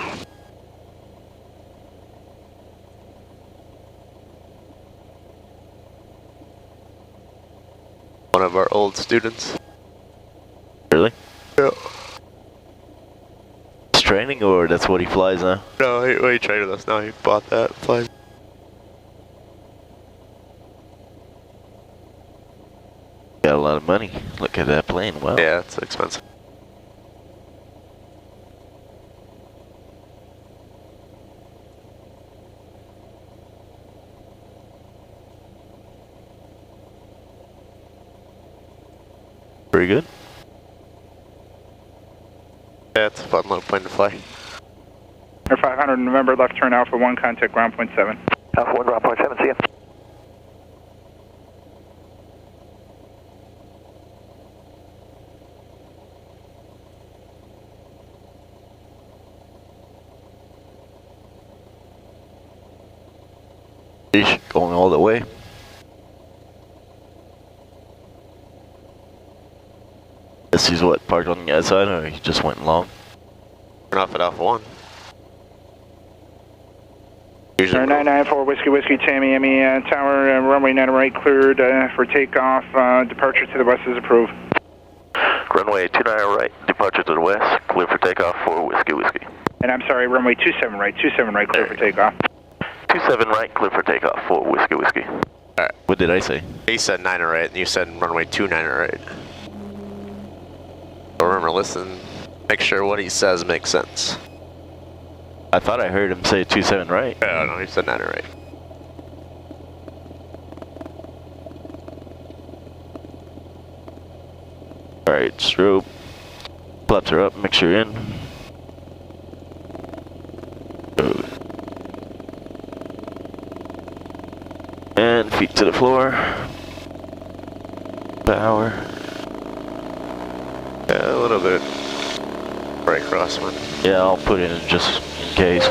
Speaker 5: One of our old students.
Speaker 3: Really?
Speaker 5: Yeah.
Speaker 3: It's training, or that's what he flies now?
Speaker 5: No, he trained with us now. He bought that plane.
Speaker 3: Got a lot of money. Look at that plane. Wow.
Speaker 5: Yeah, it's expensive.
Speaker 3: Pretty good.
Speaker 5: Yeah, it's a fun little plane to fly.
Speaker 7: Air 500 November, left turn Alpha 1, contact ground point 7.
Speaker 2: Alpha 1, ground point 7, see ya.
Speaker 3: Going all the way. This is what, parked on the outside, or he just went long?
Speaker 5: Turn off at Alpha 1.
Speaker 7: Air 994 Whiskey Tamiami Tower, runway 9 right cleared for takeoff. Departure to the west is approved.
Speaker 3: Runway 29 right, departure to the west, clear for takeoff for Whiskey.
Speaker 7: And I'm sorry, runway 27 right, clear for takeoff.
Speaker 3: 27 right, clear for takeoff for Whiskey.
Speaker 5: Alright.
Speaker 3: What did I say?
Speaker 5: He said 9 right, and you said runway 29 right. So remember, listen, make sure what he says makes sense.
Speaker 3: I thought I heard him say 27 right.
Speaker 5: Oh no, he said 9 right.
Speaker 3: Alright, strobe. Flaps are up, mixture in. And feet to the floor. Power.
Speaker 5: Yeah, a little bit. Right crosswind.
Speaker 3: Yeah, I'll put it in just in case.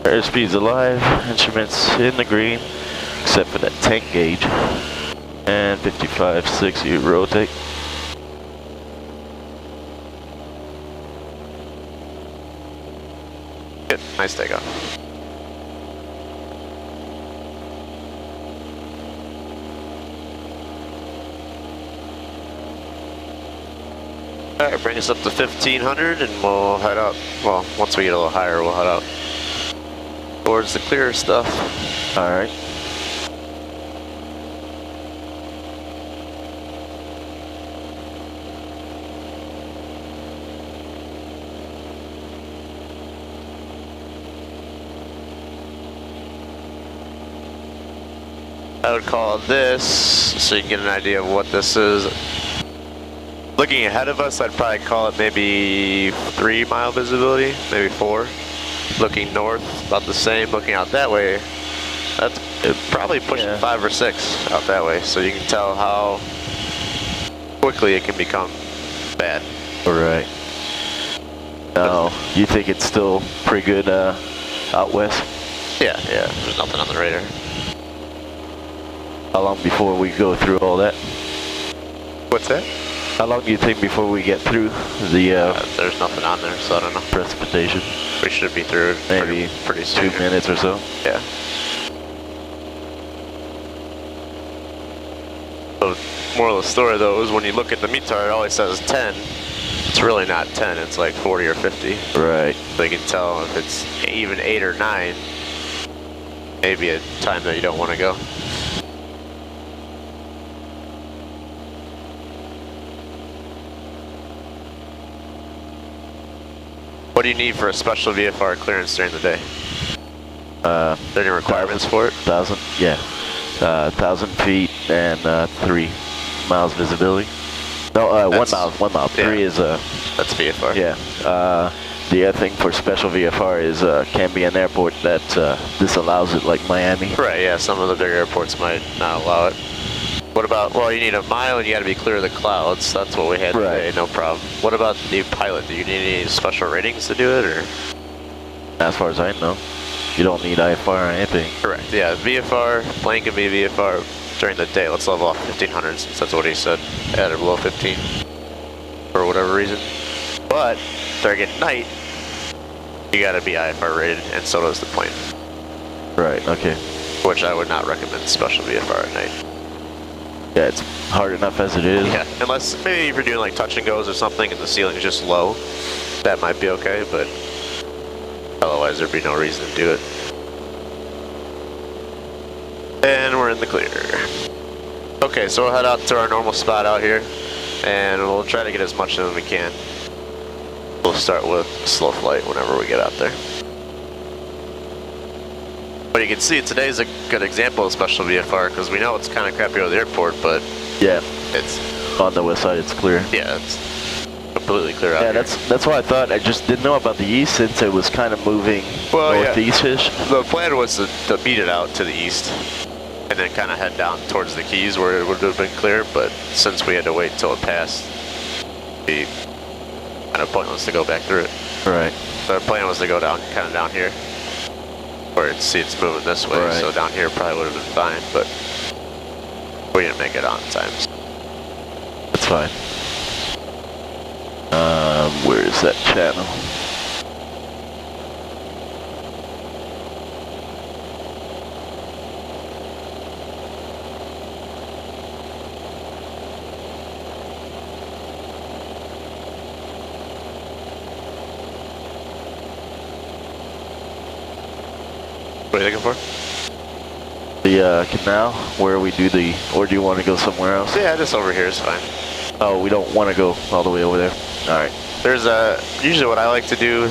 Speaker 3: Airspeed's alive, instruments in the green, except for that tank gauge. And 55-60 rotate.
Speaker 5: Good, nice takeoff. Alright, bring us up to 1500 and we'll head up. Well, once we get a little higher, we'll head up towards the clearer stuff.
Speaker 3: Alright.
Speaker 5: I would call this, so you can get an idea of what this is. Looking ahead of us, I'd probably call it maybe 3 mile visibility, maybe 4. Looking north, about the same. Looking out that way, that's probably pushing 5 or 6 out that way. So you can tell how quickly it can become bad.
Speaker 3: All right. Now, you think it's still pretty good out west?
Speaker 5: Yeah, there's nothing on the radar.
Speaker 3: How long before we go through all that?
Speaker 5: What's that?
Speaker 3: How long do you think before we get through the
Speaker 5: there's nothing on there, so I don't know.
Speaker 3: precipitation?
Speaker 5: We should be through it
Speaker 3: Maybe
Speaker 5: pretty soon.
Speaker 3: 2 minutes or so?
Speaker 5: Yeah. So, moral of the story though is when you look at the METAR, it always says 10. It's really not 10, it's like 40 or 50.
Speaker 3: Right.
Speaker 5: So you can tell if it's even 8 or 9, maybe a time that you don't want to go. What do you need for a special VFR clearance during the day? Are there any requirements for it?
Speaker 3: 1,000, yeah. 1,000 feet and 3 miles visibility. No, 1 mile. 1 mile. 3 is
Speaker 5: that's VFR.
Speaker 3: Yeah. The other thing for special VFR is can be an airport that disallows it, like Miami.
Speaker 5: Right. Yeah. Some of the bigger airports might not allow it. What about? Well, you need a mile and you got to be clear of the clouds. That's what we had today. No problem. What about the pilot? Do you need any special ratings to do it, or?
Speaker 3: As far as I know, you don't need IFR or anything.
Speaker 5: Correct. Yeah. VFR plane can be VFR during the day. Let's level off 1500 since that's what he said. At or below 15 for whatever reason. But during at night, you got to be IFR rated, and so does the plane.
Speaker 3: Right. Okay.
Speaker 5: Which I would not recommend special VFR at night.
Speaker 3: Yeah, it's hard enough as it is.
Speaker 5: Yeah, unless maybe if you're doing like touch and goes or something and the ceiling is just low, that might be okay, but otherwise there'd be no reason to do it. And we're in the clear. Okay, so we'll head out to our normal spot out here, and we'll try to get as much as we can. We'll start with slow flight whenever we get out there. But you can see today's a good example of special VFR because we know it's kind of crappy over the airport, but
Speaker 3: yeah,
Speaker 5: it's
Speaker 3: on the west side. It's clear.
Speaker 5: Yeah, it's completely clear out
Speaker 3: here.
Speaker 5: Yeah,
Speaker 3: that's why I thought. I just didn't know about the east since it was kind of moving northeast-ish.
Speaker 5: The plan was to beat it out to the east and then kind of head down towards the Keys where it would have been clear. But since we had to wait until it passed, it'd be kind of pointless to go back through it.
Speaker 3: Right.
Speaker 5: So our plan was to go down, kind of down here. Where it's moving this way, so down here probably would have been fine, but we didn't make it on time. So.
Speaker 3: That's fine. Where is that channel?
Speaker 5: What are you looking for?
Speaker 3: The canal where we do the, or do you want to go somewhere else?
Speaker 5: Yeah, just over here is fine.
Speaker 3: Oh, we don't want to go all the way over there. All right.
Speaker 5: There's usually what I like to do,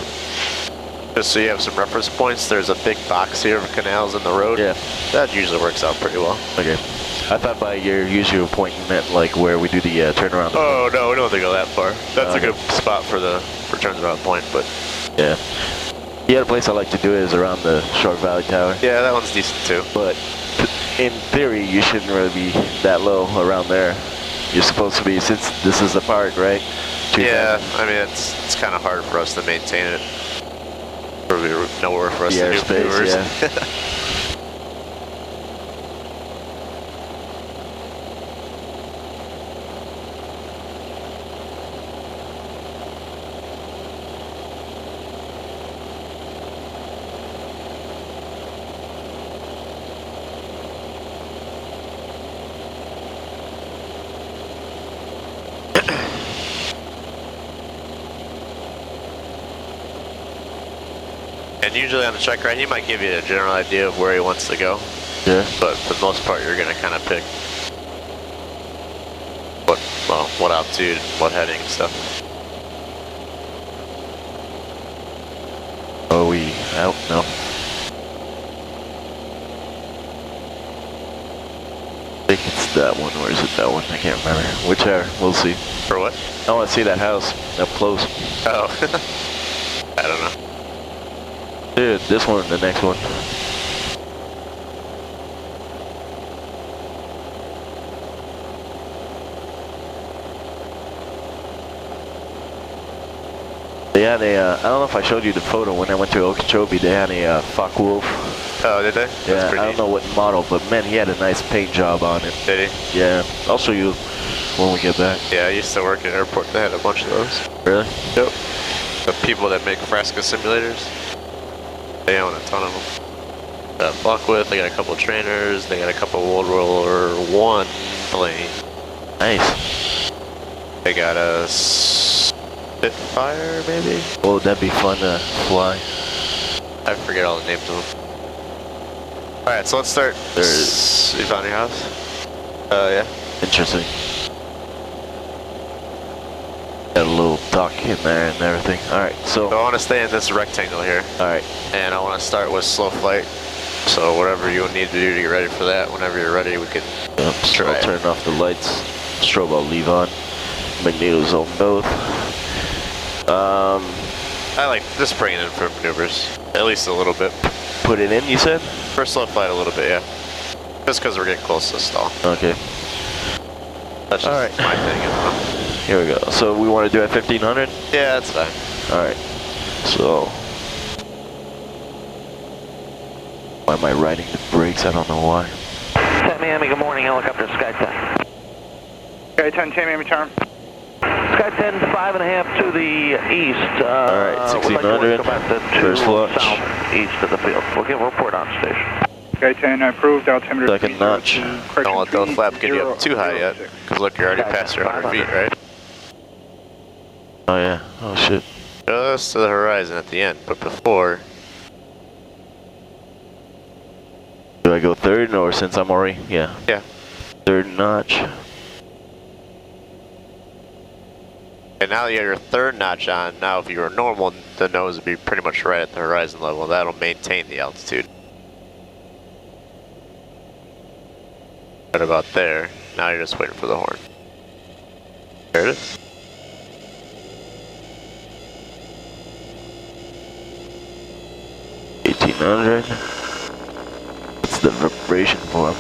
Speaker 5: just so you have some reference points, there's a big box here of canals in the road.
Speaker 3: Yeah.
Speaker 5: That usually works out pretty well.
Speaker 3: Okay. I thought by your usual point you meant like where we do the turnaround.
Speaker 5: Oh, no, we don't have to go that far. That's a good spot for turnaround point, but...
Speaker 3: Yeah. The other place I like to do is around the Shark Valley Tower.
Speaker 5: Yeah, that one's decent too.
Speaker 3: But in theory, you shouldn't really be that low around there. You're supposed to be, since this is the park, right?
Speaker 5: Yeah, I mean, it's kind of hard for us to maintain it. There'll be nowhere for us to do maneuvers.
Speaker 3: Yeah.
Speaker 5: And usually on the Checkride, he might give you a general idea of where he wants to go.
Speaker 3: Yeah.
Speaker 5: But for the most part, you're going to kind of pick what altitude, what heading and stuff.
Speaker 3: Oh, we out? No. I think it's that one, or is it that one? I can't remember. Whichever, we'll see.
Speaker 5: For what?
Speaker 3: I want to see that house up close.
Speaker 5: Oh, I don't know.
Speaker 3: Dude, this one, the next one. They had a, I don't know if I showed you the photo when I went to Okeechobee, they had a Focke-Wulf.
Speaker 5: Oh, did they?
Speaker 3: Yeah, I don't know what model, but man, he had a nice paint job on it.
Speaker 5: Did he?
Speaker 3: Yeah, I'll show you when we get back.
Speaker 5: Yeah, I used to work at Airport, they had a bunch of those.
Speaker 3: Really?
Speaker 5: Yep. The people that make Frasca simulators, they own a ton of them. Focke-Wulf, they got a couple trainers, they got a couple World War I plane.
Speaker 3: Nice.
Speaker 5: They got a Spitfire, maybe?
Speaker 3: Oh, that'd be fun to fly.
Speaker 5: I forget all the names of them. Alright, so let's start. You found your house? Yeah.
Speaker 3: Interesting. Got a little dock in there and everything. Alright, so
Speaker 5: I want to stay in this rectangle here.
Speaker 3: Alright.
Speaker 5: And I want to start with slow flight. So whatever you need to do to get ready for that, whenever you're ready, we can try.
Speaker 3: I'll turn off the lights. Strobe I'll leave on. Magneto's on both.
Speaker 5: I like just bringing in for maneuvers. At least a little bit.
Speaker 3: Put it in, you said?
Speaker 5: For slow flight a little bit, yeah. Just because we're getting close to the stall.
Speaker 3: Okay.
Speaker 5: That's just my thing.
Speaker 3: Here we go. So we want to do at 1500?
Speaker 5: Yeah, that's fine.
Speaker 3: Alright. So why am I riding the brakes? I don't know why.
Speaker 8: Miami, good morning, helicopter Sky 10.
Speaker 7: Sky 10, Tamiami, charm.
Speaker 8: Sky 10, 5.5 to the east.
Speaker 3: Alright, 1600, first launch.
Speaker 8: Southeast of the field. We'll give a report on station.
Speaker 7: Sky 10, approved, altimeter.
Speaker 3: Second notch.
Speaker 5: Don't let those flaps get you up too high yet. Because look, you're already past your 100 feet, right?
Speaker 3: Oh yeah, oh shit.
Speaker 5: Just to the horizon at the end, but before.
Speaker 3: Do I go third or since I'm already, yeah.
Speaker 5: Yeah.
Speaker 3: Third notch.
Speaker 5: And now you have your third notch on. Now if you were normal, the nose would be pretty much right at the horizon level. That'll maintain the altitude. Right about there. Now you're just waiting for the horn. There it is.
Speaker 3: That's the vibration form.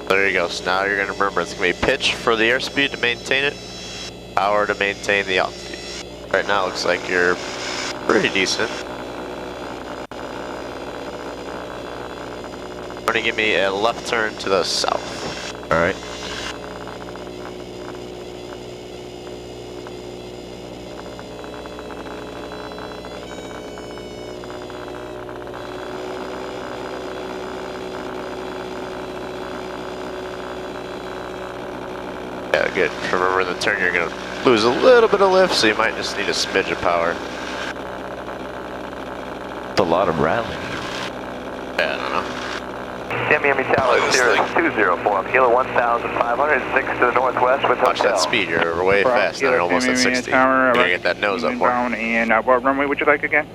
Speaker 5: There you go. So now you're going to remember it's going to be pitch for the airspeed to maintain it, power to maintain the altitude. Right now it looks like you're pretty decent. You're going to give me a left turn to the south.
Speaker 3: Alright.
Speaker 5: Yeah, good. Remember in the turn you're going to lose a little bit of lift, so you might just need a smidge of power.
Speaker 3: It's a lot of rattling.
Speaker 5: Yeah, I don't know.
Speaker 6: Miami Tower, 204, kilo 1,506 to the northwest with
Speaker 5: Watch
Speaker 6: hotel.
Speaker 5: that speed, you're way fast now, you're almost at 60. You're going to get that nose up more.
Speaker 7: And what runway would you like again?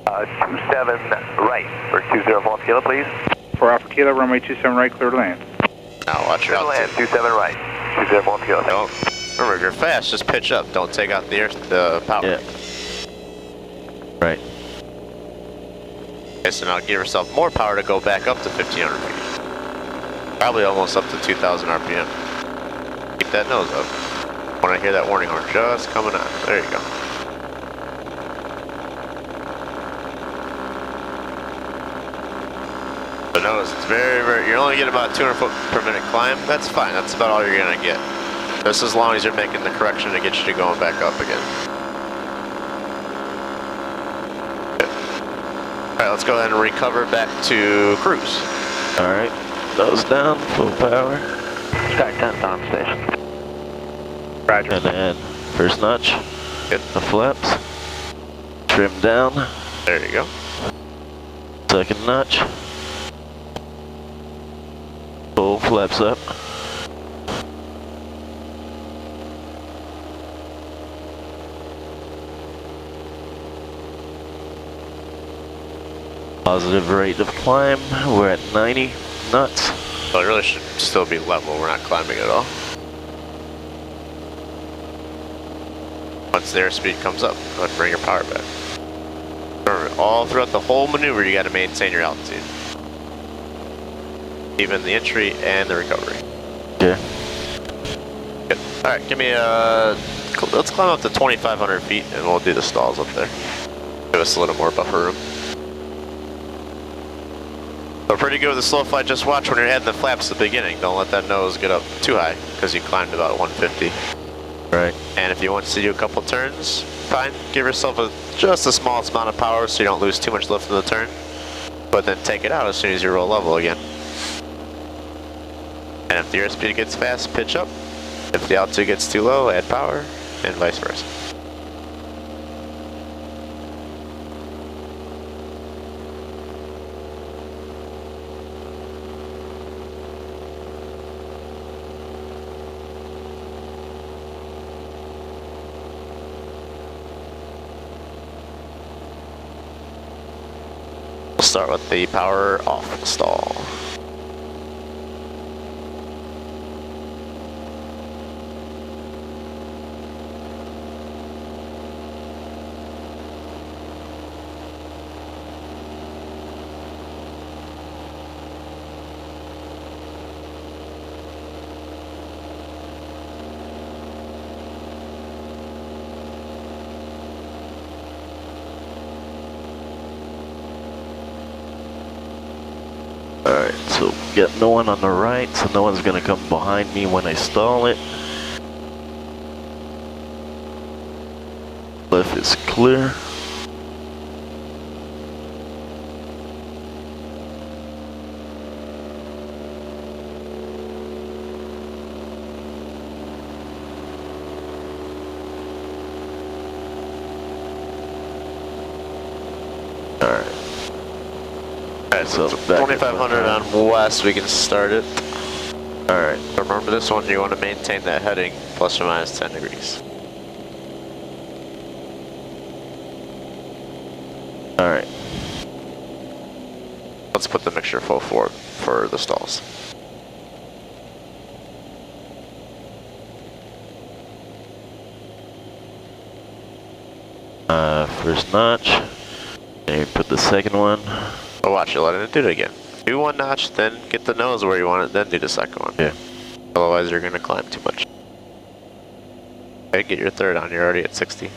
Speaker 6: 27 right for 204 kilo, please.
Speaker 7: For Alpha Kilo, runway 27 right, clear to land.
Speaker 5: Now watch your
Speaker 6: Land,
Speaker 5: altitude.
Speaker 6: 27 right, 204 kilo.
Speaker 5: Don't, remember, if you're fast, just pitch up. Don't take out the power.
Speaker 3: Yeah. Right.
Speaker 5: Okay, so now give yourself more power to go back up to 1,500 feet. Probably almost up to 2,000 RPM. Keep that nose up. When I hear that warning horn just coming on. There you go. But notice it's you're only getting about 200 foot per minute climb. That's fine. That's about all you're going to get. Just as long as you're making the correction to get you going back up again. Alright, let's go ahead and recover back to cruise.
Speaker 3: Alright. Nose down, full power.
Speaker 8: Sky 10 on station.
Speaker 7: Roger.
Speaker 3: And then first notch.
Speaker 5: Good.
Speaker 3: The flaps. Trim down.
Speaker 5: There you go.
Speaker 3: Second notch. Full flaps up. Positive rate of climb. We're at 90 knots.
Speaker 5: So it really should still be level. We're not climbing at all. Once the airspeed comes up, go ahead and bring your power back. Remember, all throughout the whole maneuver, you got to maintain your altitude. Even the entry and the recovery.
Speaker 3: Okay.
Speaker 5: Good. Alright, give me let's climb up to 2,500 feet and we'll do the stalls up there. Give us a little more buffer room. So pretty good with the slow flight, just watch when you're adding the flaps at the beginning. Don't let that nose get up too high, because you climbed about 150.
Speaker 3: Right.
Speaker 5: And if you want to do a couple turns, fine. Give yourself just the smallest amount of power so you don't lose too much lift in the turn. But then take it out as soon as you roll level again. And if the airspeed gets fast, pitch up. If the altitude gets too low, add power, and vice versa. We'll start with the power off stall.
Speaker 3: Alright, so get no one on the right, so no one's gonna come behind me when I stall it. Left is clear.
Speaker 5: Alright, so 2,500 on west, we can start it. Alright, remember this one, you want to maintain that heading plus or minus 10 degrees.
Speaker 3: Alright.
Speaker 5: Let's put the mixture full forward for the stalls.
Speaker 3: First notch. And you put the second one.
Speaker 5: Oh, watch, you're letting it do it again. Do one notch, then get the nose where you want it, then do the second one.
Speaker 3: Yeah.
Speaker 5: Otherwise, you're going to climb too much. Okay, get your third on. You're already at 60.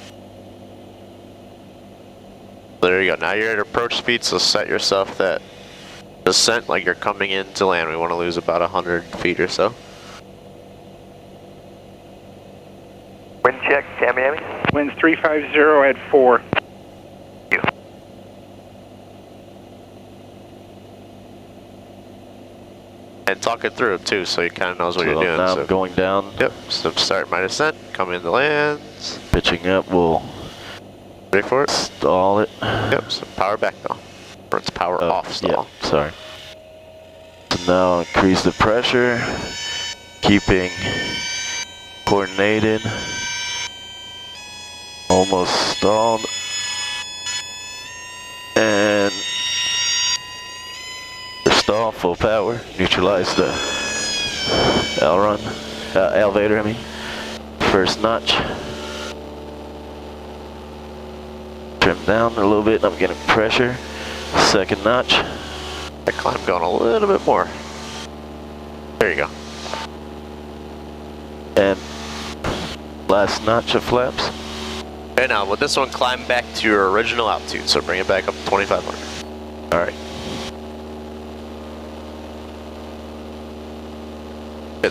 Speaker 5: There you go. Now you're at approach speed, so set yourself that descent like you're coming in to land. We want to lose about 100 feet or so.
Speaker 4: Wind check, Tamiami.
Speaker 7: Winds 350 at 4.
Speaker 5: And talk it through too, so you kind of knows what you're doing.
Speaker 3: Now
Speaker 5: so
Speaker 3: going down.
Speaker 5: Yep, so start my descent, come into lands.
Speaker 3: Pitching up, we'll
Speaker 5: ready for it?
Speaker 3: Stall it.
Speaker 5: Yep, so power back though. Or it's power off stall.
Speaker 3: Yeah, sorry. So now increase the pressure, keeping coordinated. Almost stalled. And stall, full power, neutralize the elevator, I mean. First notch. Trim down a little bit, I'm getting pressure. Second notch.
Speaker 5: I climb going a little bit more. There you go.
Speaker 3: And last notch of flaps.
Speaker 5: Okay, now with this one, climb back to your original altitude, so bring it back up to 2,500.
Speaker 3: Alright.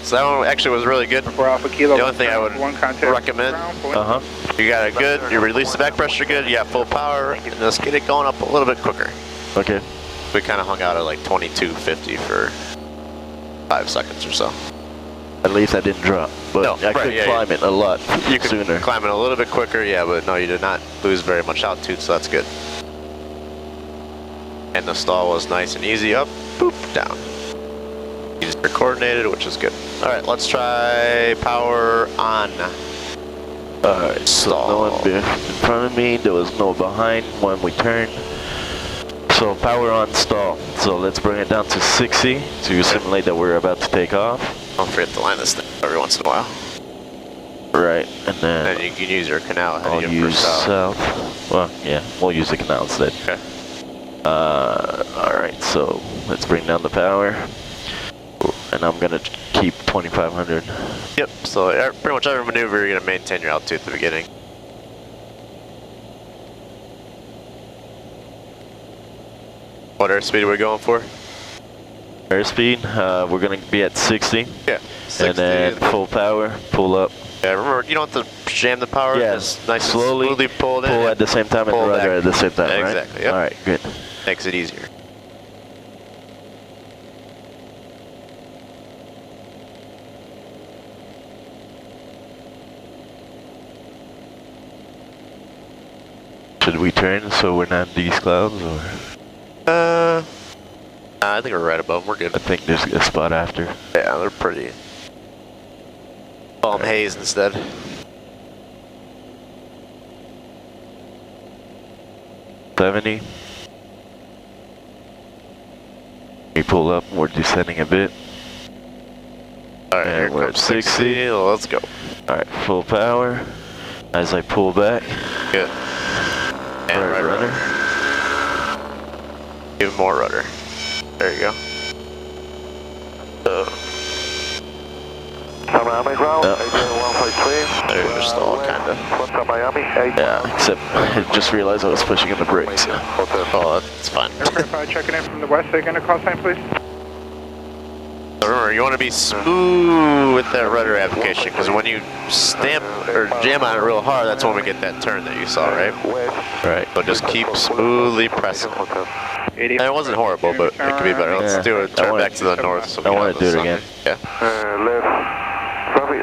Speaker 5: So that one actually was really good.
Speaker 7: For Alpha Kilo,
Speaker 5: the only thing I would recommend, you got it good, you release the back pressure good, you got full power, and just get it going up a little bit quicker.
Speaker 3: Okay.
Speaker 5: We kind of hung out at like 2250 for 5 seconds or so.
Speaker 3: At least I didn't drop, but
Speaker 5: No,
Speaker 3: I could climb it a lot
Speaker 5: You could
Speaker 3: sooner.
Speaker 5: climb it a little bit quicker, yeah, but no, you did not lose very much altitude, so that's good. And the stall was nice and easy up, boop, down. Easy coordinated, which is good. All right, let's try power on.
Speaker 3: Alright, so no one in front of me, there was no behind when we turned. So power on stall. So let's bring it down to 60 to simulate that we're about to take off.
Speaker 5: Don't forget to line this thing every once in a while.
Speaker 3: Right, and then
Speaker 5: you can use your canal ahead
Speaker 3: I'll
Speaker 5: of you for
Speaker 3: use south. Well, yeah, we'll use the canal instead.
Speaker 5: Okay.
Speaker 3: Alright, so let's bring down the power. And I'm gonna keep 2,500.
Speaker 5: Yep, so pretty much every maneuver you're going to maintain your altitude at the beginning. What airspeed are we going for?
Speaker 3: Airspeed, we're going to be at 60.
Speaker 5: Yeah, 60.
Speaker 3: And then full power, pull up.
Speaker 5: Yeah, remember, you don't have to jam the power.
Speaker 3: Yeah,
Speaker 5: just nice
Speaker 3: slowly
Speaker 5: and smoothly pull it in.
Speaker 3: Pull at the same time and the rudder at the same time, right?
Speaker 5: Exactly, yep.
Speaker 3: All right, good.
Speaker 5: Makes it easier.
Speaker 3: Should we turn so we're not in these clouds, or?
Speaker 5: I think we're right above them. We're good.
Speaker 3: I think there's a spot after.
Speaker 5: Yeah, they're pretty. Call them haze instead. $70. We pull up, we're descending a bit. Alright,
Speaker 3: And
Speaker 5: here
Speaker 3: we're
Speaker 5: comes
Speaker 3: at 60.
Speaker 5: Let's go.
Speaker 3: Alright, full power. As I pull back.
Speaker 5: Good. And right rudder. Even more rudder. There you go.
Speaker 8: Miami ground,
Speaker 3: Oh.
Speaker 8: 153.
Speaker 5: They're just all kind of.
Speaker 8: Miami,
Speaker 3: Yeah, except I just realized I was pushing in the brakes.
Speaker 5: Oh, that's fine.
Speaker 7: Aircraft checking in from the west, again a call sign, please.
Speaker 5: So remember, you want to be smooth with that rudder application, because when you stamp or jam on it real hard, that's when we get that turn that you saw, right?
Speaker 3: Right.
Speaker 5: So just keep smoothly pressing. And it wasn't horrible, but it could be better. Let's do it. Turn back to the north. So
Speaker 3: I want to do it again.
Speaker 5: Yeah.
Speaker 8: left, traffic,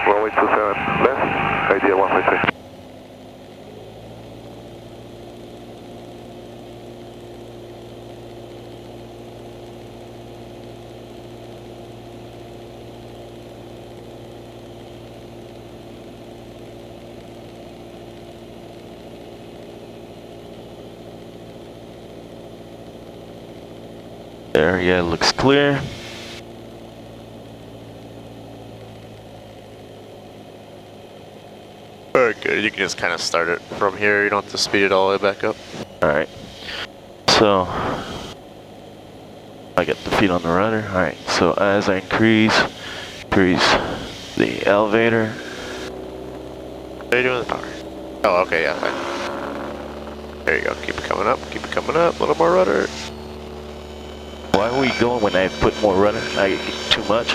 Speaker 8: runway 27, left, idea 153.
Speaker 3: There, yeah, looks clear.
Speaker 5: Alright, good. You can just kind of start it from here. You don't have to speed it all the way back up.
Speaker 3: Alright. So, I get the feet on the rudder. Alright, so as I increase the elevator.
Speaker 5: What are you doing with the power? Oh, okay, yeah, fine. There you go. Keep it coming up. Keep it coming up. A little more rudder.
Speaker 3: Why are we going when I put more rudder? I get too much.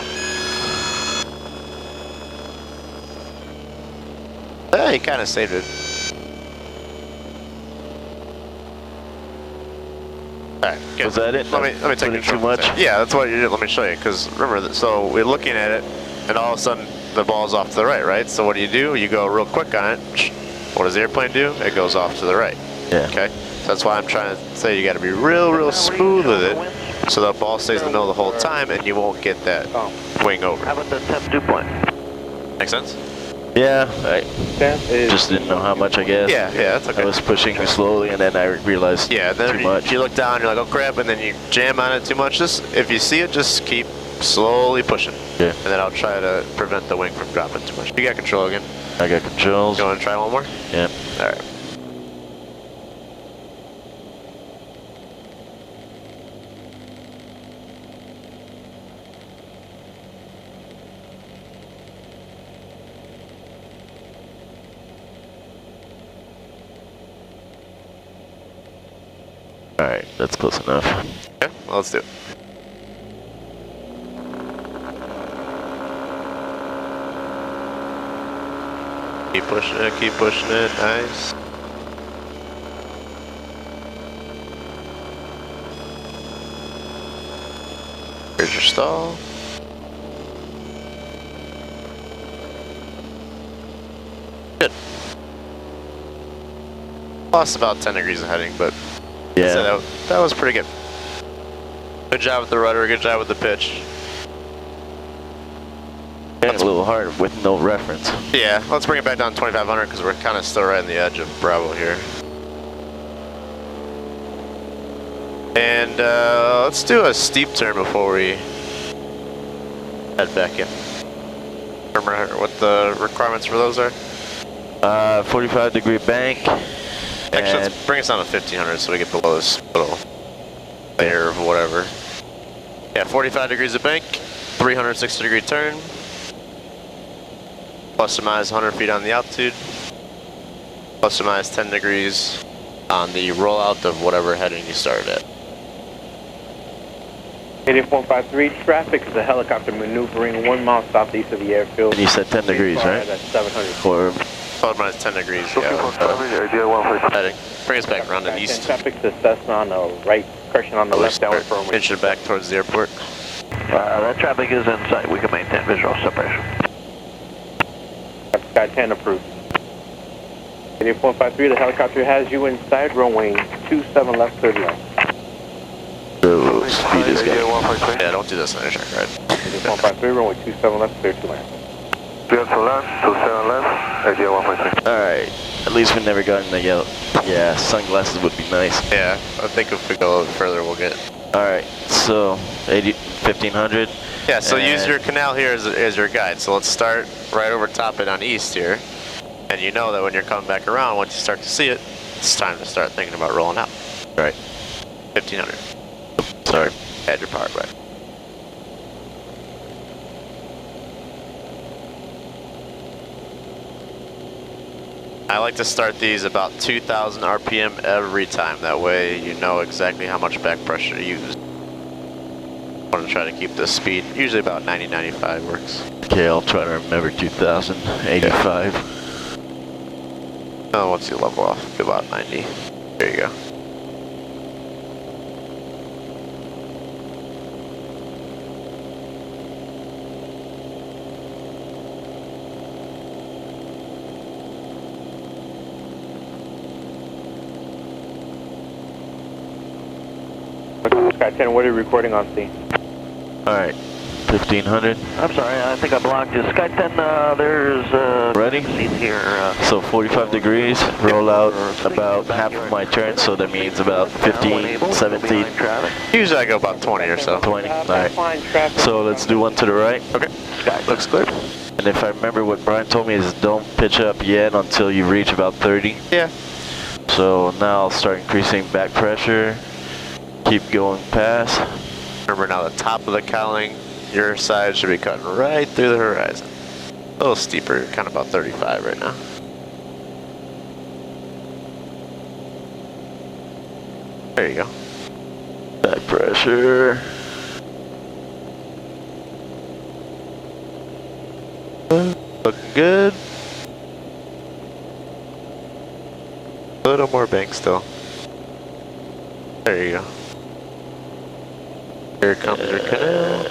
Speaker 5: Yeah, he kind of saved it. Alright, good.
Speaker 3: Was that it?
Speaker 5: Let me take
Speaker 3: Put in
Speaker 5: control.
Speaker 3: too much?
Speaker 5: Yeah, that's what you did. Let me show you. Because remember, so we're looking at it, and all of a sudden the ball's off to the right, right? So what do? You go real quick on it. What does the airplane do? It goes off to the right.
Speaker 3: Yeah.
Speaker 5: Okay. So that's why I'm trying to say you got to be real smooth with it, so the ball stays in the middle the whole time, and you won't get that wing over.
Speaker 8: How about the temp dew point?
Speaker 5: Make sense?
Speaker 3: Yeah, I just didn't know how much, I guess.
Speaker 5: Yeah, that's okay.
Speaker 3: I was pushing slowly, and then I realized
Speaker 5: then
Speaker 3: too much.
Speaker 5: you look down, you're like, oh crap, and then you jam on it too much. Just if you see it, just keep slowly pushing.
Speaker 3: Yeah.
Speaker 5: And then I'll try to prevent the wing from dropping too much. You got control again.
Speaker 3: I got controls.
Speaker 5: You want to try one more?
Speaker 3: Yeah.
Speaker 5: All right.
Speaker 3: Alright, that's close enough.
Speaker 5: Okay, well, let's do it. Keep pushing it, nice. Here's your stall. Good. Lost about 10 degrees of heading, but
Speaker 3: Yeah.
Speaker 5: so that was pretty good. Good job with the rudder, good job with the pitch.
Speaker 3: Getting a little hard with no reference.
Speaker 5: Yeah, let's bring it back down to 2,500 because we're kind of still right on the edge of Bravo here. And let's do a steep turn before we head back in. Remember what the requirements for those are?
Speaker 3: 45-degree bank.
Speaker 5: Actually, let's bring us down to 1,500 so we get below this little layer of whatever. Yeah, 45 degrees of bank. 360-degree turn. Plus or minus 100 feet on the altitude. Plus or minus 10 degrees on the rollout of whatever heading you started at.
Speaker 6: 8453, traffic is a helicopter maneuvering 1 mile southeast of the airfield.
Speaker 3: And you said 10 degrees, right?
Speaker 6: That's 700.
Speaker 3: Or
Speaker 5: Plus or minus 10 degrees, yeah. Heading. Bring us back around the east.
Speaker 6: Traffic to Cessna on the right, correction on the left downward firmway.
Speaker 5: Inch it back towards the airport.
Speaker 8: That traffic is in sight. We can maintain visual separation.
Speaker 6: Sky 10 approved. 8453, the helicopter has you inside runway 27 left 30 left.
Speaker 3: so speed is good.
Speaker 5: Yeah, don't do this on a check ride.
Speaker 6: 8453, runway 27 left 32 left.
Speaker 3: Alright, at least we never got in the yellow. Yeah, sunglasses would be nice.
Speaker 5: Yeah, I think if we go a little further, we'll get.
Speaker 3: Alright, so 1500.
Speaker 5: Yeah, so use your canal here as your guide. So let's start right over top it on east here. And you know that when you're coming back around, once you start to see it, it's time to start thinking about rolling out.
Speaker 3: Right.
Speaker 5: 1500.
Speaker 3: Sorry.
Speaker 5: Add your power back. I like to start these about 2,000 RPM every time. That way you know exactly how much back pressure to use. I want to try to keep the speed, usually about 90-95 works.
Speaker 3: Okay, I'll try to remember 2085.
Speaker 5: Oh, once you level off, about 90. There you go.
Speaker 6: Sky 10, what are you recording on scene?
Speaker 3: Alright, 1500.
Speaker 8: I'm sorry, I think I blocked you. Sky 10, there's
Speaker 3: Ready?
Speaker 8: seat here.
Speaker 3: So 45 degrees, roll out about half of my turn, so that means about 15, 17,
Speaker 5: Usually I go about 20 or so.
Speaker 3: 20. Alright, so let's do one to the right.
Speaker 5: Okay, looks clear.
Speaker 3: And if I remember what Brian told me is don't pitch up yet until you reach about 30.
Speaker 5: Yeah.
Speaker 3: So now I'll start increasing back pressure. Keep going past.
Speaker 5: Remember now the top of the cowling, your side should be cutting right through the horizon. A little steeper, kind of about 35 right now. There you go.
Speaker 3: Back pressure.
Speaker 5: Looking good. A little more bank still. There you go. Here comes your canal.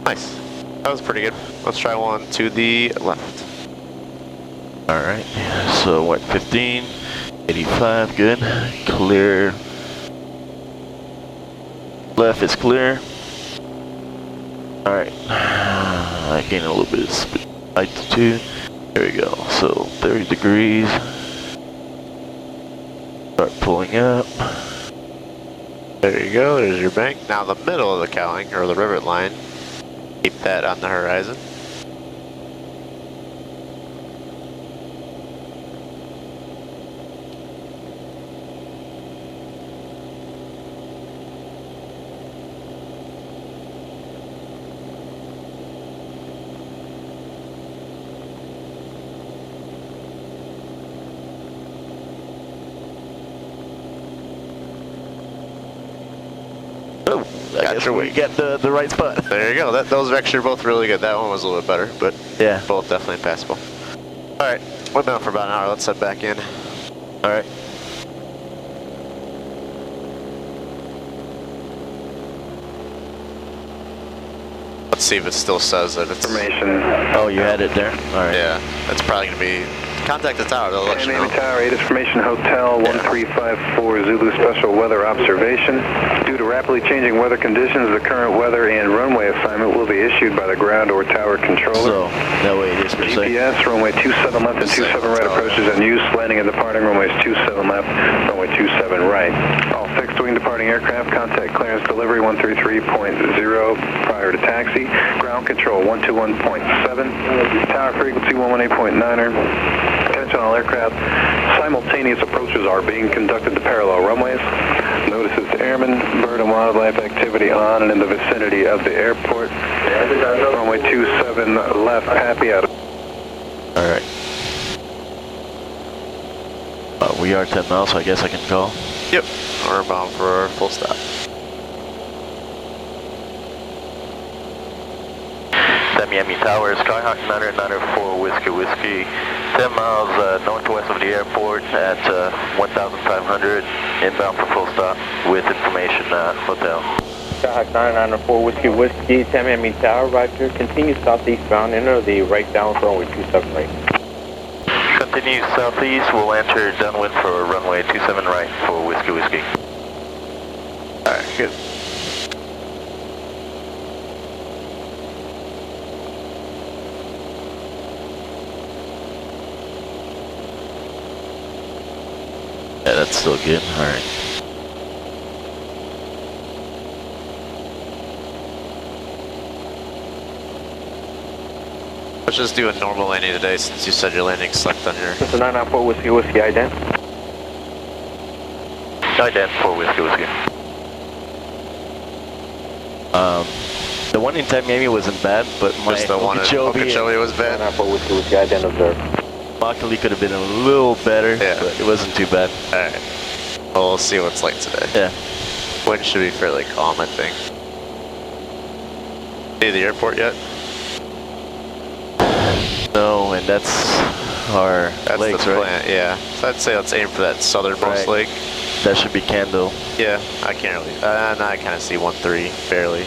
Speaker 5: Nice. That was pretty good. Let's try one to the left.
Speaker 3: Alright, so what, 15, 85, good. Clear. Left is clear. Alright, I gained a little bit of speed, altitude. There we go, so 30 degrees. Start pulling up.
Speaker 5: There you go, there's your bank. Now the middle of the cowling, or the rivet line, keep that on the horizon.
Speaker 3: I guess we get the right spot.
Speaker 5: There you go. Those are actually both really good. That one was a little bit better, but
Speaker 3: yeah,
Speaker 5: both definitely passable. All right, we've been on for about an hour. Let's head back in.
Speaker 3: All right.
Speaker 5: Let's see if it still says that it's
Speaker 7: Information.
Speaker 3: Oh, you had it there? All right.
Speaker 5: Yeah, that's probably going to be... Contact the tower, they'll let you know.
Speaker 7: KTMB Tower 8 Information Hotel 1354 Zulu Special Weather Observation. Due to rapidly changing weather conditions, the current weather and runway assignment will be issued by the ground or tower controller.
Speaker 3: So, that way it is per se.
Speaker 7: GPS, runway 27 left and 27 right approaches and use. Landing and departing runways 27 left, runway 27 right. All fixed wing departing aircraft, contact clearance delivery 133.0 prior to taxi. Ground control 121.7. Tower frequency 118.9er. Attention all aircraft. Simultaneous approaches are being conducted to parallel runways. Notices airmen, bird and wildlife activity on and in the vicinity of the airport. Runway 27 left, happy out.
Speaker 3: Alright. We are 10 miles, so I guess I can call.
Speaker 5: Yep, we're bound for full stop.
Speaker 3: Miami Tower, Skyhawk 994 Whiskey, 10 miles northwest of the airport at 1,500, inbound for full stop with information hotel.
Speaker 6: Skyhawk 994 Whiskey, Miami Tower, roger. Continue southeastbound, enter the right down for runway 27 right.
Speaker 3: Continue southeast, we'll enter downwind for runway 27 right for Whiskey.
Speaker 5: Alright, good.
Speaker 3: Yeah, that's still good. Alright.
Speaker 5: Let's just do a normal landing today since you said your landing sucked on your...
Speaker 6: This is 994 Whiskey, ident.
Speaker 3: Ident for Whiskey. The one in Tamiami wasn't bad, but my
Speaker 5: Just the one in Okeechobee was bad?
Speaker 6: 994 Whiskey, ident observed.
Speaker 3: Immokalee could have been a little better,
Speaker 5: yeah,
Speaker 3: but it wasn't too bad.
Speaker 5: Alright. Well, we'll see what's like today.
Speaker 3: Yeah.
Speaker 5: Wind should be fairly calm, I think. See the airport yet?
Speaker 3: No, and that's our lakes,
Speaker 5: the
Speaker 3: right?
Speaker 5: plant, yeah. So I'd say let's aim for that southernmost lake.
Speaker 3: That should be Kendall.
Speaker 5: Yeah, I can't really. Now I kind of see 1-3 barely.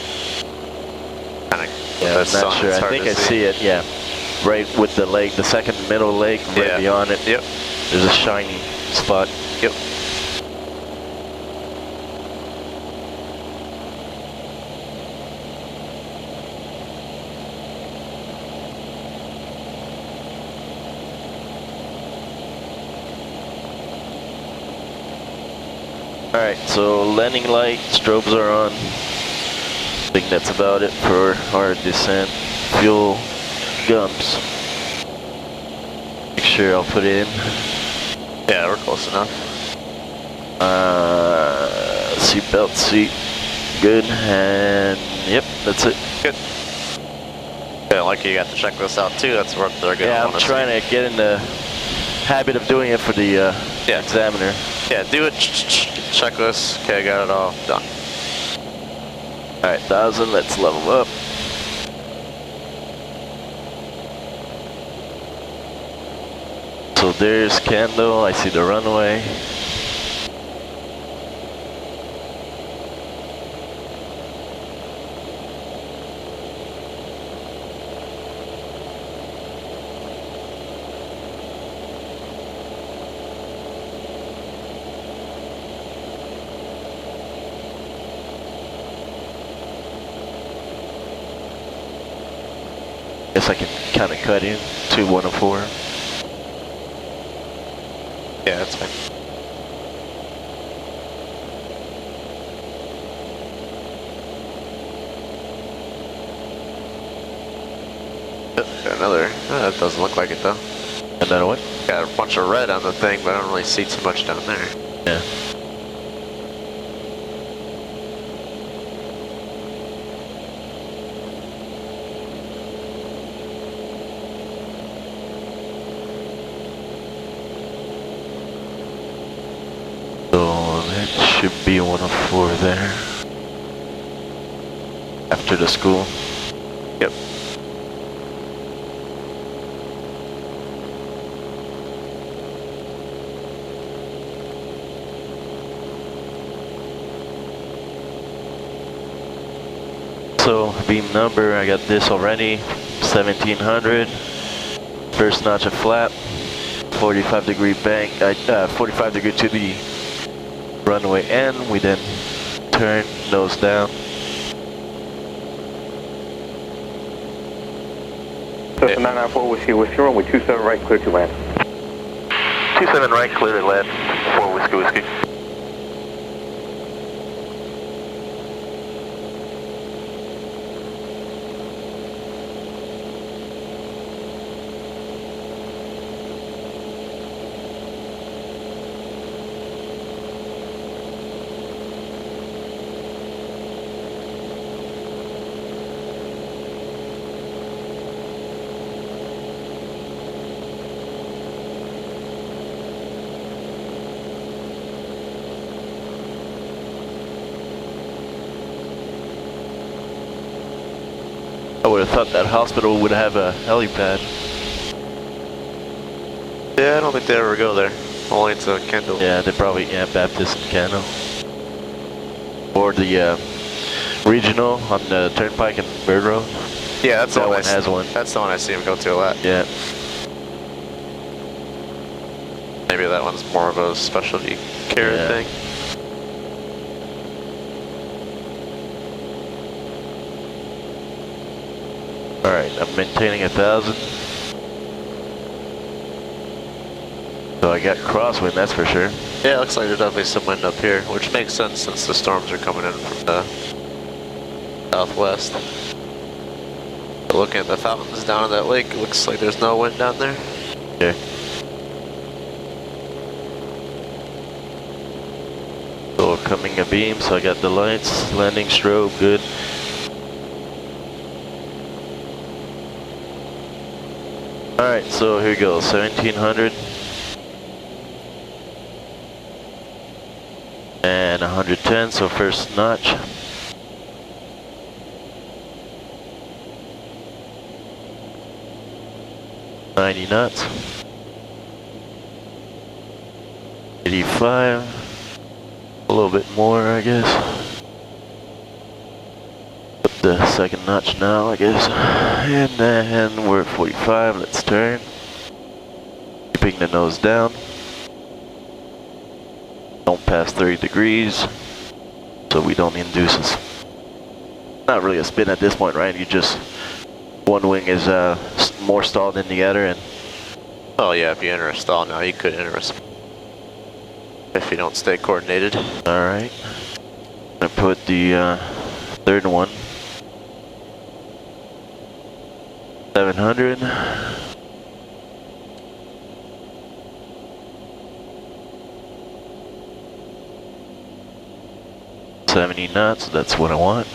Speaker 5: Kind of.
Speaker 3: Yeah, I'm not sure. I think I see it. Yeah, right with the lake, the second middle lake, right beyond it.
Speaker 5: Yep.
Speaker 3: There's a shiny spot.
Speaker 5: Yep.
Speaker 3: Alright, so landing light, strobes are on. I think that's about it for our descent. Fuel, gums. Make sure I'll put it in.
Speaker 5: Yeah, we're close enough.
Speaker 3: Seatbelt seat, good, and yep, that's it.
Speaker 5: Good. Yeah, like you got the checklist out too, that's what they're going to
Speaker 3: Yeah, I'm trying to get in the habit of doing it for the examiner.
Speaker 5: Yeah, do it. Checklist. Okay, got it all done.
Speaker 3: Alright, 1,000, let's level up. So there's Kendall, I see the runway. Guess I can kind of cut in to 104.
Speaker 5: Yeah, that's fine. Got another. That doesn't look like it though.
Speaker 3: Another one?
Speaker 5: Got a bunch of red on the thing, but I don't really see too much down there.
Speaker 3: Yeah. Should be 104 there. After the school.
Speaker 5: Yep.
Speaker 3: So beam number, I got this already. 1700. First notch of flap. 45 degree bank. 45 degree to the runway end, we then turn nose down.
Speaker 6: Cessna 994 Whiskey, runway 27 right, clear to land.
Speaker 3: 27 right, clear to land for Whiskey. would have thought that hospital would have a helipad.
Speaker 5: Yeah, I don't think they ever go there. Only to Kendall.
Speaker 3: Yeah, they probably, yeah, Baptist and Kendall. Or the regional on the Turnpike and Bird Road.
Speaker 5: Yeah, that's
Speaker 3: that
Speaker 5: the
Speaker 3: one has one.
Speaker 5: That's the one I see him go to a lot.
Speaker 3: Yeah.
Speaker 5: Maybe that one's more of a specialty care thing.
Speaker 3: Alright, I'm maintaining 1,000. So I got crosswind, that's for sure.
Speaker 5: Yeah, it looks like there's definitely some wind up here, which makes sense since the storms are coming in from the southwest. But looking at the fountains down in that lake, it looks like there's no wind down there.
Speaker 3: Okay. So coming abeam, so I got the lights, landing strobe, good. Alright, so here we go, 1700. And 110, so first notch. $90 knots. 85. A little bit more, I guess. Put the second notch now, I guess. And then we're at 45, let's turn. Keeping the nose down. Don't pass 30 degrees, so we don't induce us. Not really a spin at this point, right? You just, one wing is more stalled than the other, and
Speaker 5: oh yeah, if you enter a stall now, you could enter a spin if you don't stay coordinated.
Speaker 3: Alright. I put the third one. 700. $70 knots, that's what I want.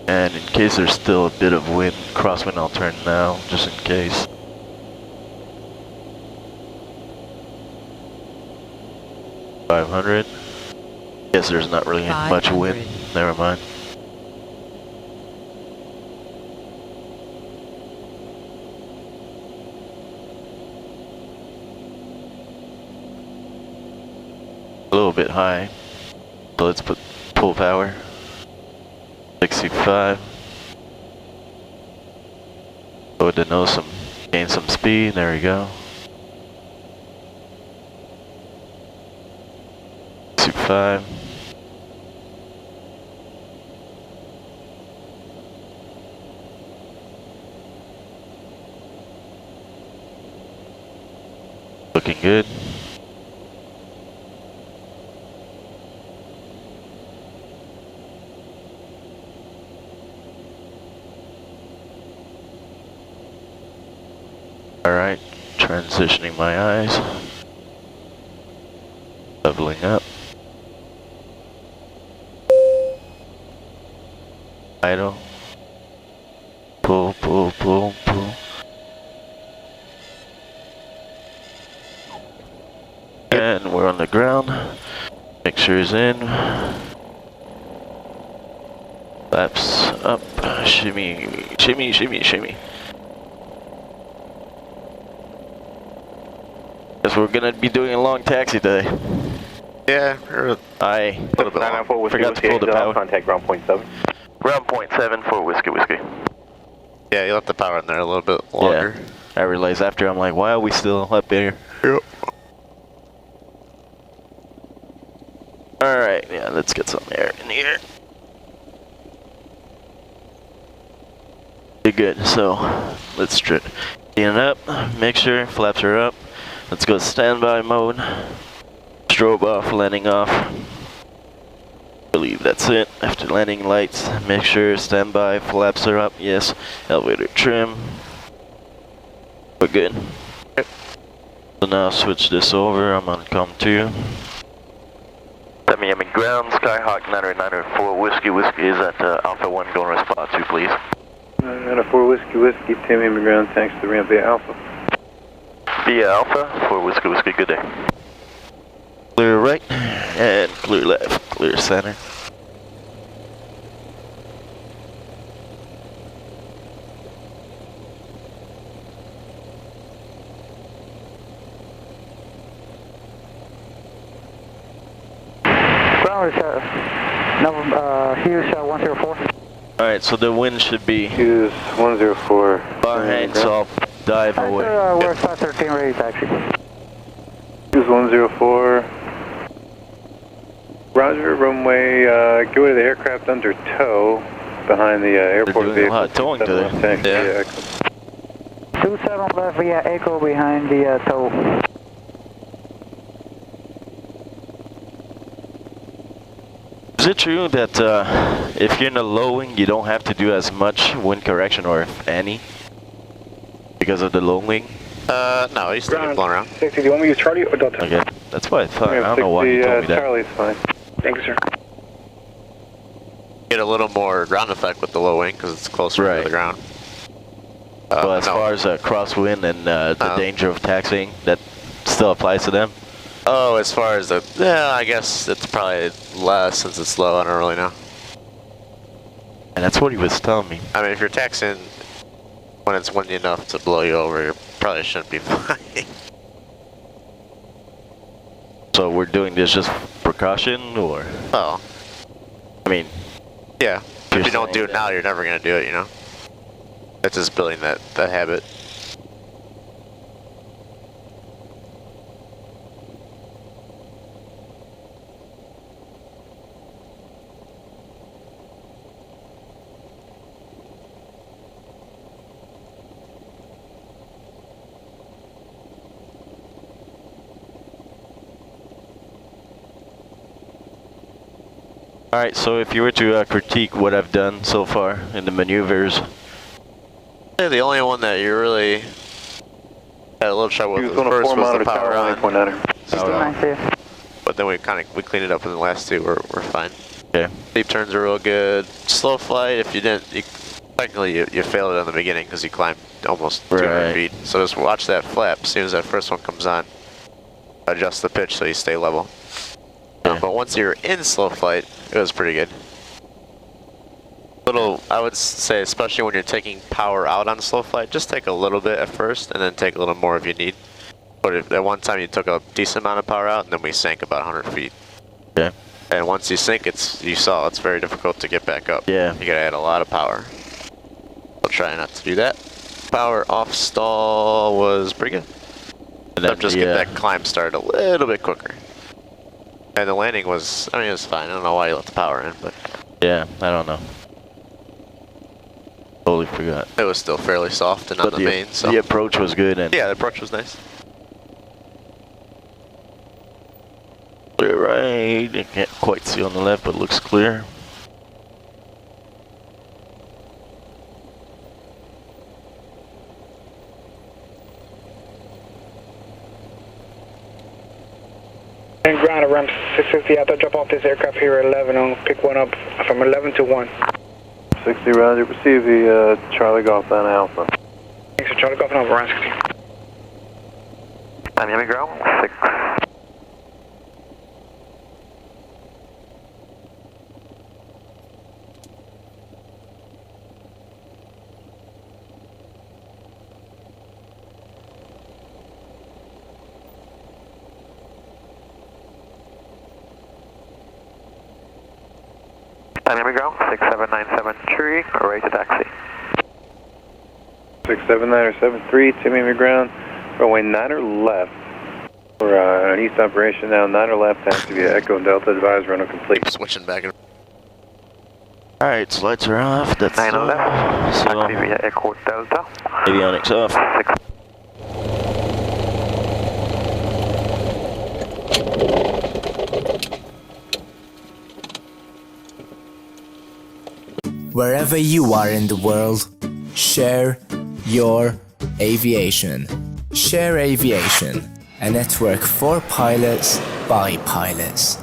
Speaker 3: And in case there's still a bit of wind, crosswind, I'll turn now, just in case. $500. Guess there's not really much wind. Never mind. A little bit high, so let's put full power. 65. Go to nose some, gain some speed. There we go. 65. Looking good. Alright, transitioning my eyes. Leveling up. Idle. Pull, pull, pull, pull. And we're on the ground. Mixture's in. Flaps up. Shimmy, shimmy, shimmy, shimmy. Guess we're gonna be doing a long taxi today.
Speaker 5: Yeah,
Speaker 3: I forgot to pull the power.
Speaker 6: Contact ground point 7.
Speaker 3: Ground point 7 for whiskey.
Speaker 5: yeah, you left the power in there a little bit longer.
Speaker 3: Yeah, I realized after, I'm like, why are we still up here?
Speaker 5: Yep.
Speaker 3: Alright, yeah, let's get some air in here. Good, so let's strip it up, mixture, flaps are up. Let's go standby mode. Strobe off, landing off. Believe that's it. After landing, lights, mixture, standby, flaps are up, yes. Elevator trim. We're good.
Speaker 5: Yep.
Speaker 3: So now switch this over, I'm on COM 2. Miami ground, Skyhawk 994, whiskey is at Alpha 1, going to spot 2, please.
Speaker 7: 994 whiskey, Miami ground, thanks to the ramp via Alpha.
Speaker 3: Via Alpha, for whiskey, good day. Clear right. clear left, clear center.
Speaker 9: Hughes 104.
Speaker 3: Alright, so the wind should be
Speaker 7: Hughes 104.
Speaker 3: behind, so I'll dive away.
Speaker 9: We're 513 ready taxi.
Speaker 7: Hughes 104. Roger, runway, get rid of the aircraft under tow behind the airport
Speaker 3: doing
Speaker 7: vehicle.
Speaker 3: a lot of towing today.
Speaker 7: Yeah.
Speaker 9: 27 left via Echo behind the tow.
Speaker 3: Is it true that if you're in a low wing, you don't have to do as much wind correction, or if any, because of the low wing?
Speaker 5: No, you still get blown around.
Speaker 6: 60, do you want me to use Charlie or Delta?
Speaker 3: Okay, that's what I thought. I don't
Speaker 7: 60,
Speaker 3: know why you told me that.
Speaker 7: Charlie's fine.
Speaker 6: Thank you, sir.
Speaker 5: Get a little more ground effect with the low wing because it's closer to the ground.
Speaker 3: Well, as far as crosswind and the danger of taxiing, that still applies to them?
Speaker 5: Oh, as far as the, yeah, I guess it's probably less since it's low. I don't really know.
Speaker 3: And that's what he was telling me.
Speaker 5: I mean, if you're taxiing when it's windy enough to blow you over, you probably shouldn't be flying.
Speaker 3: So we're doing this just precaution, or?
Speaker 5: Oh.
Speaker 3: I mean,
Speaker 5: yeah. If you don't do it now, you're never going to do it, you know? It's just building that habit.
Speaker 3: Alright, so if you were to critique what I've done so far in the maneuvers.
Speaker 5: Yeah, the only one that you really had a little trouble with first was the power on. But then we cleaned it up in the last two, we're fine.
Speaker 3: Okay.
Speaker 5: Deep turns are real good. Slow flight, if you didn't, technically you failed it in the beginning because you climbed almost 200 feet. So just watch that flap as soon as that first one comes on. Adjust the pitch so you stay level. But once you're in slow flight, it was pretty good. I would say, especially when you're taking power out on slow flight, just take a little bit at first and then take a little more if you need. But if at one time you took a decent amount of power out and then we sank about 100 feet.
Speaker 3: Okay.
Speaker 5: And once you sink, you saw it's very difficult to get back up.
Speaker 3: Yeah.
Speaker 5: You gotta add a lot of power. I'll try not to do that. Power off stall was pretty good. And then just get that climb started a little bit quicker. And the landing was, I mean, it was fine. I don't know why you let the power in, but...
Speaker 3: Yeah, I don't know. Totally forgot.
Speaker 5: It was still fairly soft and on the main, so...
Speaker 3: The approach was good, and...
Speaker 5: Yeah, the approach was nice.
Speaker 3: Clear right. I can't quite see on the left, but it looks clear.
Speaker 6: And ground around 650, I have to drop off this aircraft here at 11. I'll pick one up from 11 to 1.
Speaker 7: 60, roger. Receive the Charlie Golf on Alpha.
Speaker 6: Thanks for Charlie Golf and over around 60.
Speaker 4: Miami ground, 6. Miami ground, 6797 tree, ready to taxi.
Speaker 7: 679 or 73, Miami ground, runway 9 or left. For an east operation now, 9 or left, taxi via Echo and Delta, advised runway complete.
Speaker 5: Switching back and...
Speaker 3: Alright, so lights are off, that's
Speaker 4: 9 on left,
Speaker 3: so
Speaker 4: taxi via Echo Delta.
Speaker 3: avionics off.
Speaker 4: 6.
Speaker 1: Wherever you are in the world, share your aviation. Share Aviation, a network for pilots by pilots.